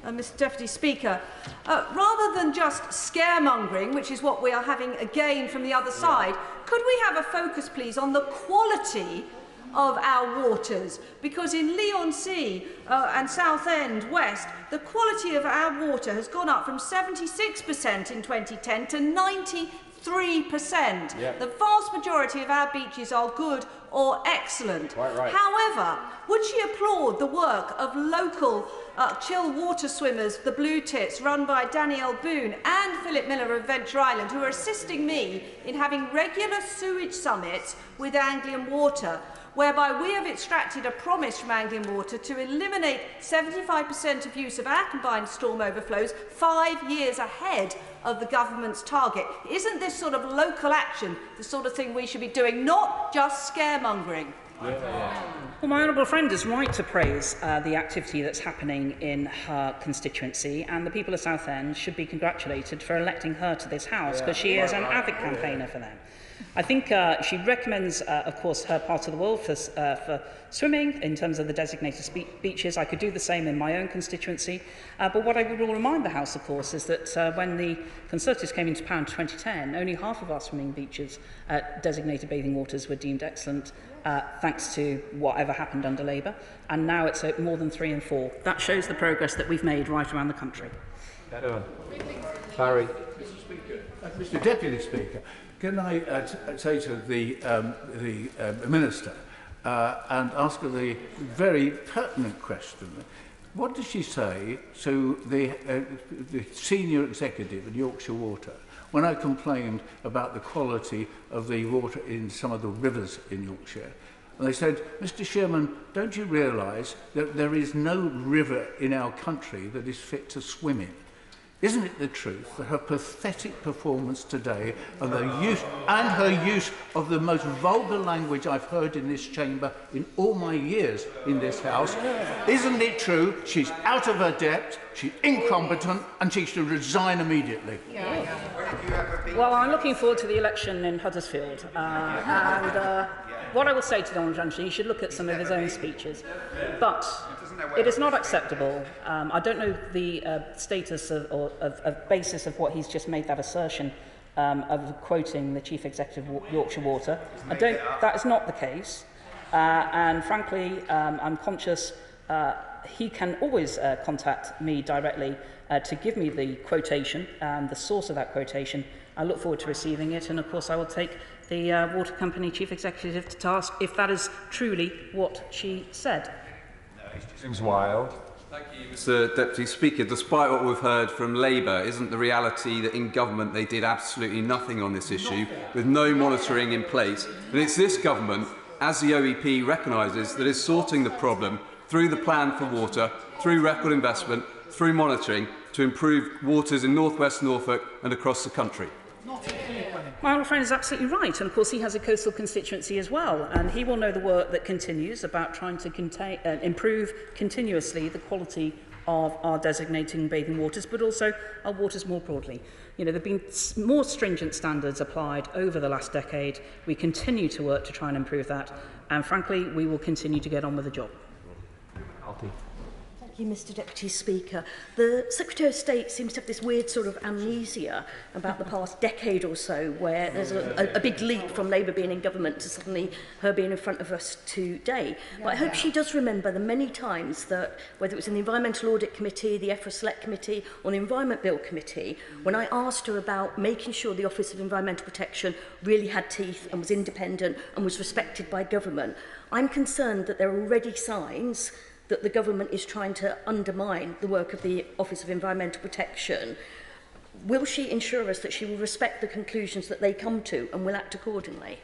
Mr Deputy Speaker, rather than just scaremongering, which is what we are having again from the other side, could we have a focus, please, on the quality of our waters? Because in Leigh-on-Sea and Southend West, the quality of our water has gone up from 76% in 2010 to 93%. Yep. The vast majority of our beaches are good or excellent. Right. However, would she applaud the work of local chill water swimmers, the Blue Tits, run by Danielle Boone and Philip Miller of Venture Island, who are assisting me in having regular sewage summits with Anglian Water, whereby we have extracted a promise from Anglian Water to eliminate 75% of use of our combined storm overflows 5 years ahead of the government's target. Isn't this sort of local action the sort of thing we should be doing, not just scaremongering? Well, my honourable friend is right to praise the activity that's happening in her constituency, and the people of Southend should be congratulated for electing her to this House, because she is an avid campaigner for them. I think she recommends, of course, her part of the world for swimming in terms of the designated beaches. I could do the same in my own constituency. But what I would remind the House, of course, is that when the Conservatives came into power in 2010, only half of our swimming beaches, designated bathing waters, were deemed excellent, thanks to whatever happened under Labour. And now it's more than 3 and 4. That shows the progress that we've made right around the country. Barry. Mr. Deputy Speaker, can I say to the Minister and ask her the very pertinent question? What did she say to the senior executive in Yorkshire Water when I complained about the quality of the water in some of the rivers in Yorkshire? And they said, Mr. Sherman, don't you realise that there is no river in our country that is fit to swim in? Isn't it the truth that her pathetic performance today and her use of the most vulgar language I've heard in this chamber in all my years in this House, isn't it true she's out of her depth, she's incompetent and she should resign immediately? Well, I'm looking forward to the election in Huddersfield. What I will say to the Honourable Gentleman, he should look at some of his own speeches. But it is not acceptable. I don't know the status of basis of what he's just made that assertion of quoting the Chief Executive of Yorkshire Water. That is not the case. And frankly, I'm conscious he can always contact me directly to give me the quotation and the source of that quotation. I look forward to receiving it, and of course I will take the water company chief executive to task if that is truly what she said. James Wilde. Thank you, Mr. Deputy Speaker. Despite what we've heard from Labour, isn't the reality that in government they did absolutely nothing on this issue, with no monitoring in place? And it's this government, as the OEP recognises, that is sorting the problem through the Plan for Water, through record investment, through monitoring, to improve waters in North West Norfolk and across the country. My old friend is absolutely right, and of course he has a coastal constituency as well, and he will know the work that continues about trying to improve continuously the quality of our designating bathing waters, but also our waters more broadly. You know, there have been more stringent standards applied over the last decade. We continue to work to try and improve that, and frankly, we will continue to get on with the job. Thank you, Mr. Deputy Speaker. The Secretary of State seems to have this weird sort of amnesia about the past decade or so, where there's a big leap from Labour being in government to suddenly her being in front of us today. But I hope she does remember the many times that, whether it was in the Environmental Audit Committee, the EFRA Select Committee, or the Environment Bill Committee, when I asked her about making sure the Office of Environmental Protection really had teeth and was independent and was respected by government. I'm concerned that there are already signs that the government is trying to undermine the work of the Office of Environmental Protection. Will she ensure us that she will respect the conclusions that they come to and will act accordingly?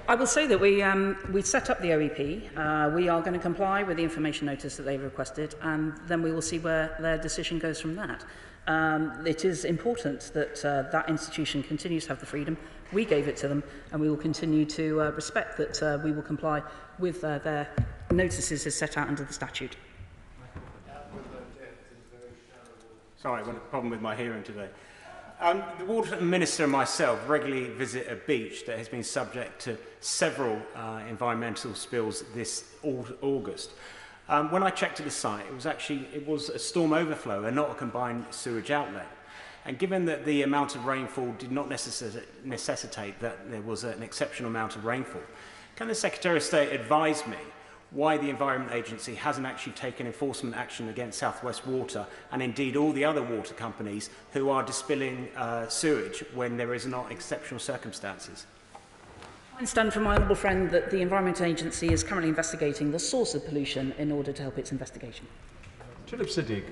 I will say that we set up the OEP. We are going to comply with the information notice that they've requested, and then we will see where their decision goes from that. It is important that that institution continues to have the freedom. We gave it to them, and we will continue to respect that we will comply with their notices as set out under the statute. Sorry, I've got a problem with my hearing today. The Water Minister and myself regularly visit a beach that has been subject to several environmental spills this August. When I checked at the site, it was a storm overflow and not a combined sewage outlet. And given that the amount of rainfall did not necessitate that there was an exceptional amount of rainfall, can the Secretary of State advise me why the Environment Agency hasn't actually taken enforcement action against South West Water and indeed all the other water companies who are dispilling sewage when there is not exceptional circumstances? I understand from my honourable friend that the Environment Agency is currently investigating the source of pollution in order to help its investigation. Philip Siddiq.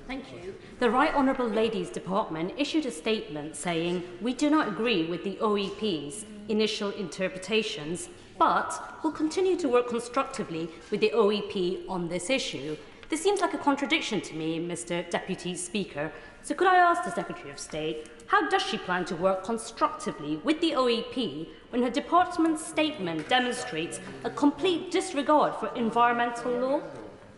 Thank you. The Right Honourable Lady's Department issued a statement saying, "We do not agree with the OEP's initial interpretations, but will continue to work constructively with the OEP on this issue." This seems like a contradiction to me, Mr. Deputy Speaker. So could I ask the Secretary of State, how does she plan to work constructively with the OEP when her department's statement demonstrates a complete disregard for environmental law?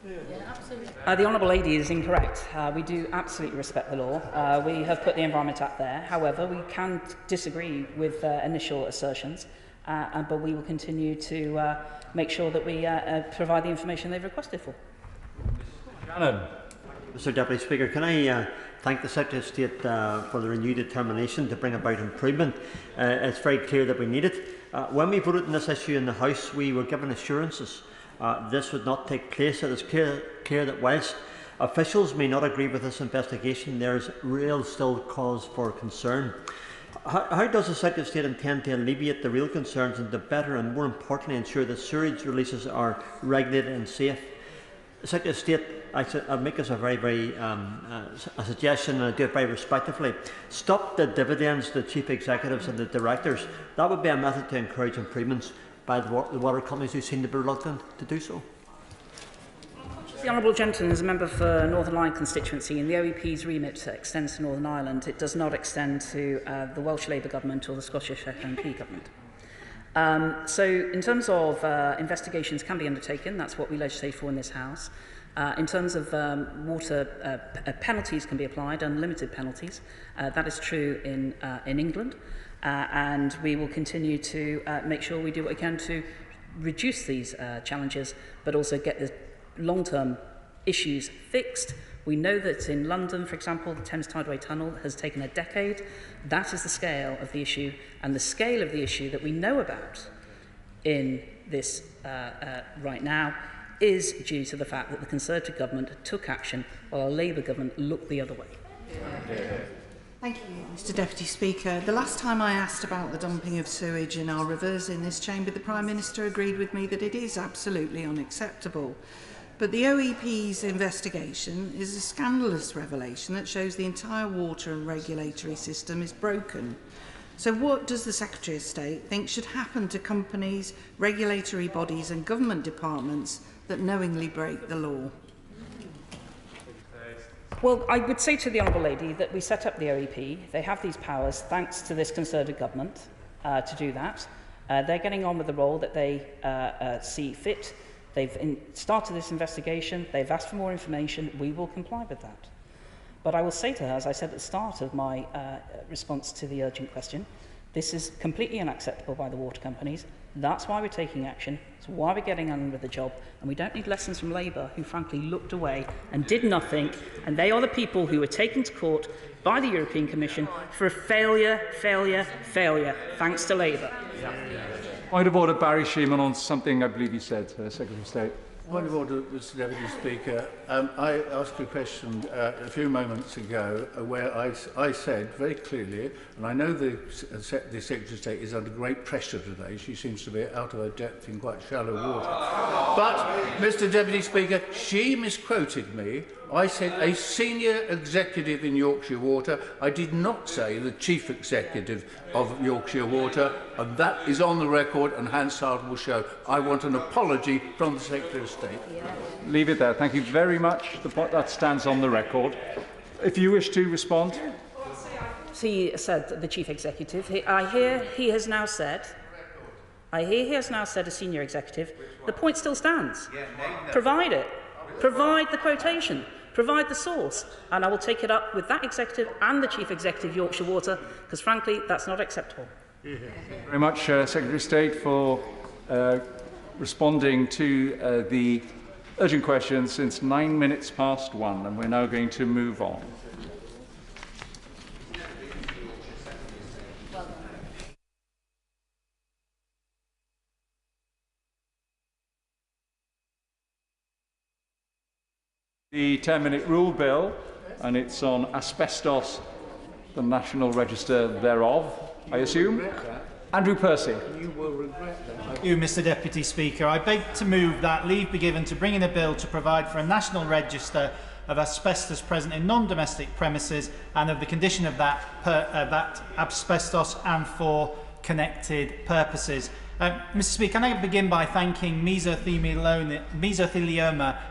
The Honourable Lady is incorrect. We do absolutely respect the law. We have put the Environment Act there. However, we can disagree with initial assertions, but we will continue to make sure that we provide the information they've requested for. Shannon. Mr Deputy Speaker, can I thank the Secretary of State for the renewed determination to bring about improvement. It's very clear that we need it. When we voted on this issue in the House, we were given assurances this would not take place. It is clear that whilst officials may not agree with this investigation, there is real still cause for concern. How does the Secretary of State intend to alleviate the real concerns and to better and more importantly ensure that sewage releases are regulated and safe? The Secretary of State, I make this a a suggestion, and I do it very respectfully. Stop the dividends to the chief executives and the directors. That would be a method to encourage improvements by the water companies who seem to be reluctant to do so. The Honourable Gentleman is a member for Northern Ireland constituency, and the OEP's remit extends to Northern Ireland. It does not extend to the Welsh Labour government or the Scottish FNP government. So in terms of investigations can be undertaken, that's what we legislate for in this House. In terms of water penalties can be applied, unlimited penalties. That is true in England, and we will continue to make sure we do what we can to reduce these challenges, but also get the long-term issues fixed. We know that in London, for example, the Thames Tideway Tunnel has taken a decade. That is the scale of the issue, and the scale of the issue that we know about in this right now is due to the fact that the Conservative government took action while a Labour government looked the other way. Thank you, Mr Deputy Speaker. The last time I asked about the dumping of sewage in our rivers in this chamber, the Prime Minister agreed with me that it is absolutely unacceptable. But the OEP's investigation is a scandalous revelation that shows the entire water and regulatory system is broken. So what does the Secretary of State think should happen to companies, regulatory bodies and government departments that knowingly break the law? Well, I would say to the Honourable Lady that we set up the OEP. They have these powers thanks to this Conservative government to do that. They're getting on with the role that they see fit. They've started this investigation. They've asked for more information. We will comply with that. But I will say to her, as I said at the start of my response to the urgent question, this is completely unacceptable by the water companies. That's why we're taking action. It's why we're getting on with the job. And we don't need lessons from Labour, who frankly looked away and did nothing. And they are the people who were taken to court by the European Commission for a failure, thanks to Labour. Point of order, Barry Sheeman, on something I believe you said, Secretary of State. Point of order, Mr Deputy Speaker. I asked a question a few moments ago where I said very clearly, and I know the Secretary of State is under great pressure today. She seems to be out of her depth in quite shallow water. But, Mr Deputy Speaker, she misquoted me. I said a senior executive in Yorkshire Water. I did not say the chief executive of Yorkshire Water, and that is on the record, and Hansard will show. I want an apology from the Secretary of State. Leave it there. Thank you very much. That stands on the record. If you wish to respond. He said the chief executive. I hear he has now said a senior executive. The point still stands. Provide it. Provide the quotation. Provide the source, and I will take it up with that executive and the chief executive of Yorkshire Water, because frankly, that's not acceptable. Thank you very much, Secretary of State, for responding to the urgent question since 1 1:09, and we're now going to move on. The 10-minute rule bill, and it's on asbestos, the National Register thereof, I assume. Andrew Percy. You will regret that. Thank you, Mr Deputy Speaker. I beg to move that leave be given to bring in a bill to provide for a national register of asbestos present in non-domestic premises and of the condition of that asbestos and for connected purposes. Mr Speaker, can I begin by thanking Mesothelioma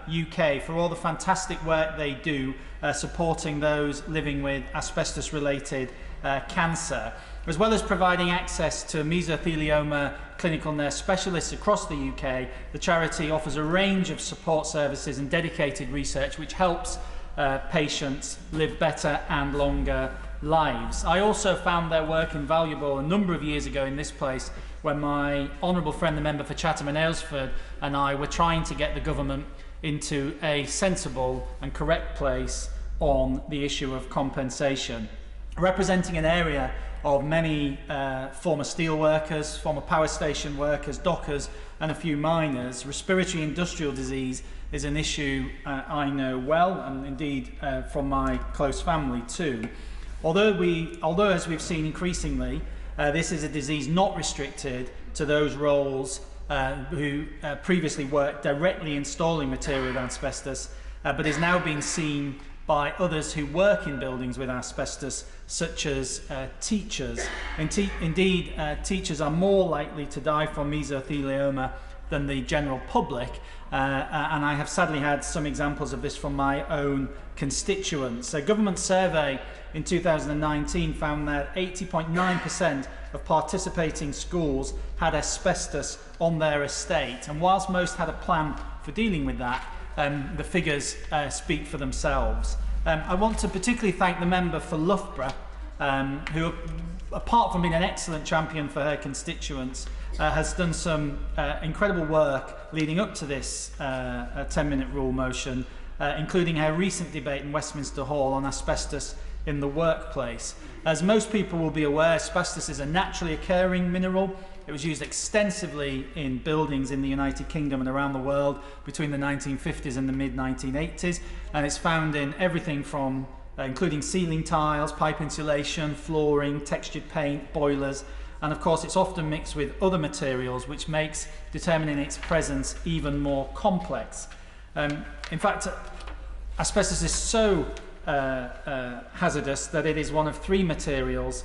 UK for all the fantastic work they do supporting those living with asbestos-related cancer, as well as providing access to mesothelioma clinical nurse specialists across the UK, the charity offers a range of support services and dedicated research which helps patients live better and longer lives. I also found their work invaluable a number of years ago in this place when my honourable friend, the member for Chatham and Aylesford, and I were trying to get the government into a sensible and correct place on the issue of compensation. Representing an area of many former steel workers, former power station workers, dockers and a few miners, respiratory industrial disease is an issue I know well, and indeed from my close family too. Although as we've seen increasingly, this is a disease not restricted to those roles who previously worked directly installing material with asbestos, but is now being seen by others who work in buildings with asbestos, such as teachers. Indeed, teachers are more likely to die from mesothelioma than the general public, and I have sadly had some examples of this from my own constituents. A government survey in 2019 found that 80.9% of participating schools had asbestos on their estate, and whilst most had a plan for dealing with that, the figures speak for themselves. I want to particularly thank the member for Loughborough, who, apart from being an excellent champion for her constituents, has done some incredible work leading up to this 10-minute rule motion, including her recent debate in Westminster Hall on asbestos in the workplace. As most people will be aware, asbestos is a naturally occurring mineral. It was used extensively in buildings in the United Kingdom and around the world between the 1950s and the mid-1980s, and it's found in everything from including ceiling tiles, pipe insulation, flooring, textured paint, boilers, and of course it's often mixed with other materials, which makes determining its presence even more complex. In fact, asbestos is so hazardous that it is one of 3 materials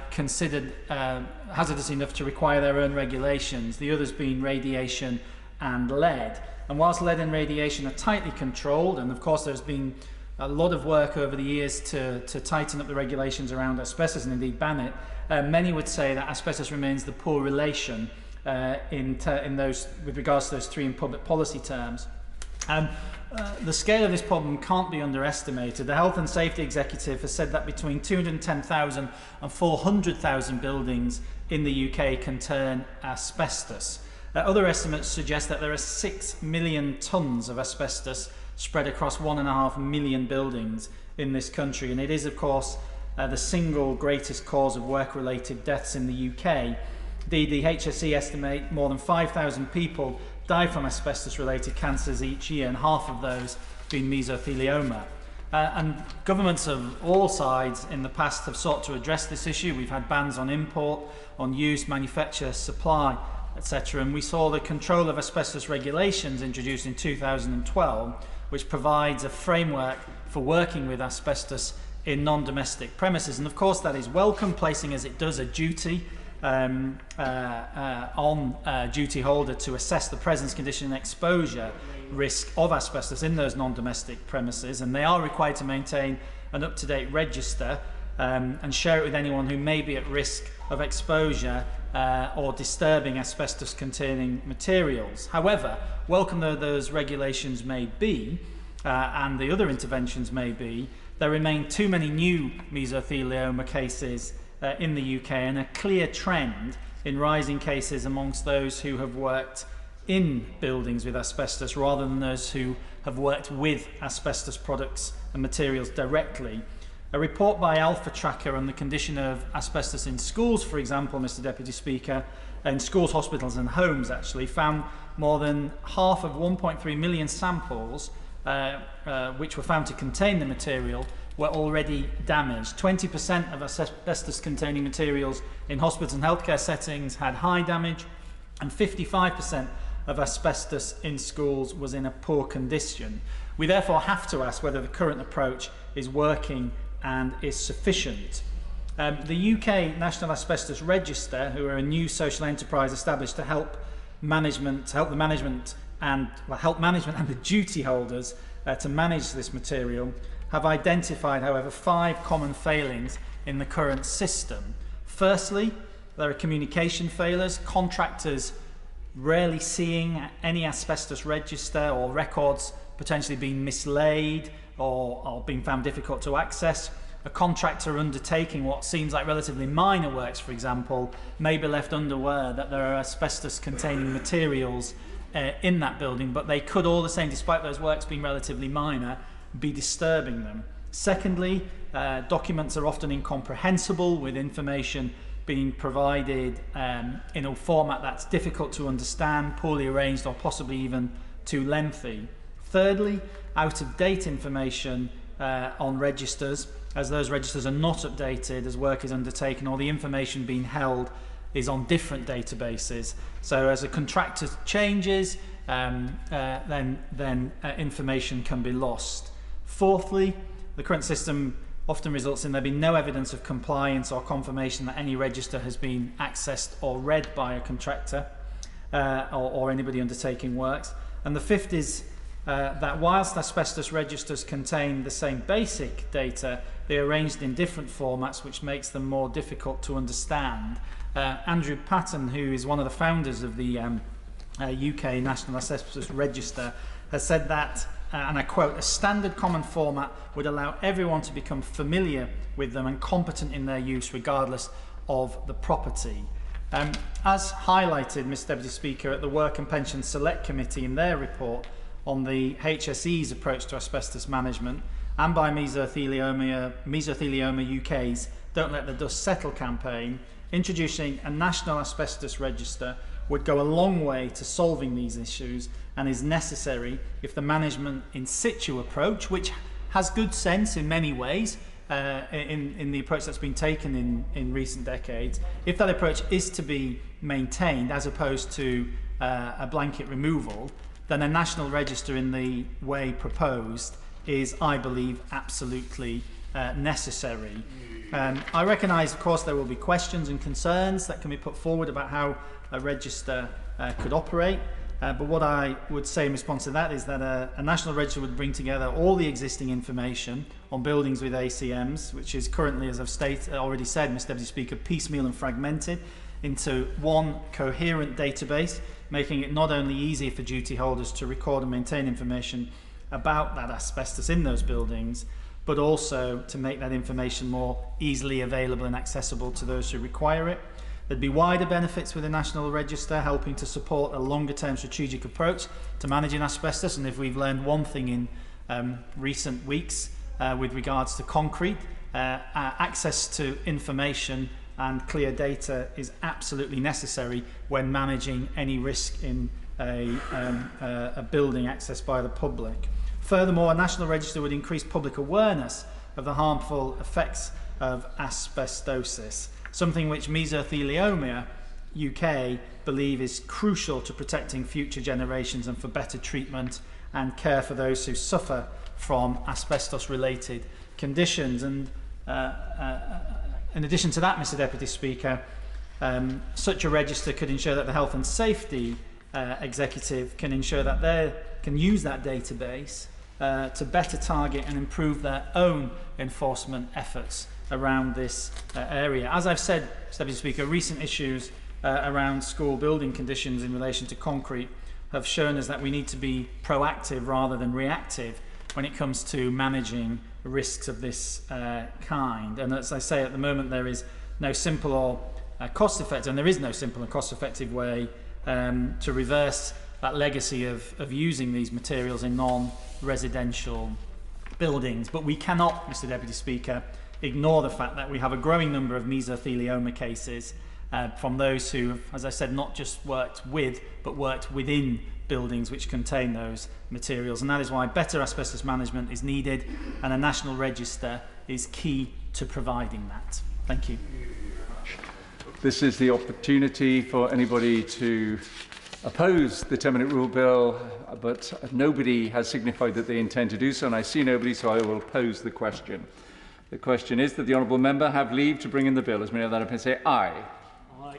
considered hazardous enough to require their own regulations, the others being radiation and lead. And whilst lead and radiation are tightly controlled, and of course there's been a lot of work over the years to tighten up the regulations around asbestos and indeed ban it, many would say that asbestos remains the poor relation with regards to those 3 in public policy terms. The scale of this problem can't be underestimated. The Health and Safety Executive has said that between 210,000 and 400,000 buildings in the UK contain asbestos. Other estimates suggest that there are 6 million tonnes of asbestos spread across 1.5 million buildings in this country, and it is of course the single greatest cause of work-related deaths in the UK. The HSE estimate more than 5,000 people die from asbestos-related cancers each year, and half of those being mesothelioma. And governments of all sides in the past have sought to address this issue. We've had bans on import, on use, manufacture, supply, etc. And we saw the control of asbestos regulations introduced in 2012, which provides a framework for working with asbestos in non-domestic premises. And of course that is welcome, placing as it does a duty on duty holder to assess the presence, condition and exposure risk of asbestos in those non-domestic premises, and they are required to maintain an up-to-date register and share it with anyone who may be at risk of exposure or disturbing asbestos-containing materials. However, welcome though those regulations may be, and the other interventions may be, there remain too many new mesothelioma cases in the UK, and a clear trend in rising cases amongst those who have worked in buildings with asbestos rather than those who have worked with asbestos products and materials directly. A report by Alpha Tracker on the condition of asbestos in schools, for example, Mr. Deputy Speaker, in schools, hospitals and homes actually, found more than half of 1.3 million samples which were found to contain the material were already damaged. 20% of asbestos-containing materials in hospitals and healthcare settings had high damage, and 55% of asbestos in schools was in a poor condition. We therefore have to ask whether the current approach is working and is sufficient. The UK National Asbestos Register, who are a new social enterprise established to help management and the duty holders to manage this material, have identified, however, 5 common failings in the current system. Firstly, There are communication failures, contractors rarely seeing any asbestos register or records potentially being mislaid or being found difficult to access. A contractor undertaking what seems like relatively minor works, for example, may be left unaware that there are asbestos-containing materials in that building, but they could all the same, despite those works being relatively minor, be disturbing them. Secondly, documents are often incomprehensible, with information being provided in a format that's difficult to understand, poorly arranged, or possibly even too lengthy. Thirdly, out-of-date information on registers, as those registers are not updated as work is undertaken, or the information being held is on different databases. So as a contractor changes, then information can be lost. Fourthly, the current system often results in there being no evidence of compliance or confirmation that any register has been accessed or read by a contractor or anybody undertaking works. And the fifth is that whilst asbestos registers contain the same basic data, they are arranged in different formats, which makes them more difficult to understand. Andrew Patton, who is one of the founders of the UK National Asbestos Register, has said that, and I quote, "A standard common format would allow everyone to become familiar with them and competent in their use regardless of the property." As highlighted, Mr Deputy Speaker, at the Work and Pension Select Committee in their report on the HSE's approach to asbestos management, and by Mesothelioma UK's Don't Let the Dust Settle campaign, introducing a national asbestos register would go a long way to solving these issues and is necessary if the management in situ approach, which has good sense in many ways in the approach that's been taken in recent decades, if that approach is to be maintained as opposed to a blanket removal, then a national register in the way proposed is, I believe, absolutely necessary. I recognise, of course, there will be questions and concerns that can be put forward about how a register could operate, but what I would say in response to that is that a national register would bring together all the existing information on buildings with ACMs, which is currently, as I've already said, Mr Deputy Speaker, piecemeal and fragmented into one coherent database, making it not only easier for duty holders to record and maintain information about that asbestos in those buildings, but also to make that information more easily available and accessible to those who require it. There'd be wider benefits with a national register, helping to support a longer-term strategic approach to managing asbestos. And if we've learned one thing in recent weeks with regards to concrete, access to information and clear data is absolutely necessary when managing any risk in a building accessed by the public. Furthermore, a national register would increase public awareness of the harmful effects of asbestosis, something which Mesothelioma UK believe is crucial to protecting future generations and for better treatment and care for those who suffer from asbestos-related conditions. And in addition to that, Mr Deputy Speaker, such a register could ensure that the Health and Safety Executive can ensure that they can use that database to better target and improve their own enforcement efforts around this area. As I've said, Mr Deputy Speaker, recent issues around school building conditions in relation to concrete have shown us that we need to be proactive rather than reactive when it comes to managing risks of this kind. And as I say, at the moment there is no simple or cost-effective, and there is no simple and cost-effective way to reverse that legacy of using these materials in non-residential buildings. But we cannot, Mr Deputy Speaker, ignore the fact that we have a growing number of mesothelioma cases from those who have, as I said, not just worked with, but worked within buildings which contain those materials. And that is why better asbestos management is needed, and a national register is key to providing that. Thank you. This is the opportunity for anybody to oppose the 10-minute rule bill, but nobody has signified that they intend to do so, and I see nobody, so I will pose the question. The question is that the honourable member have leave to bring in the bill. As many of that have say aye. Aye.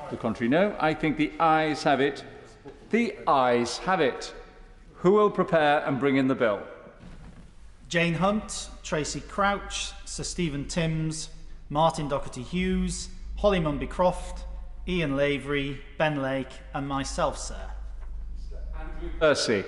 The contrary, no. I think the ayes have it. The ayes have it. Who will prepare and bring in the bill? Jane Hunt, Tracy Crouch, Sir Stephen Timms, Martin Doherty-Hughes, Holly Mumby-Croft, Ian Lavery, Ben Lake and myself, sir. Andrew Percy.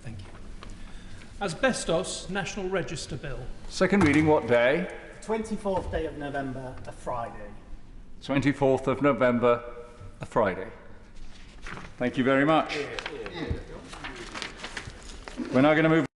Thank you. Asbestos National Register Bill. Second reading what day? 24th day of November, a Friday. 24th of November, a Friday. Thank you very much. We're now going to move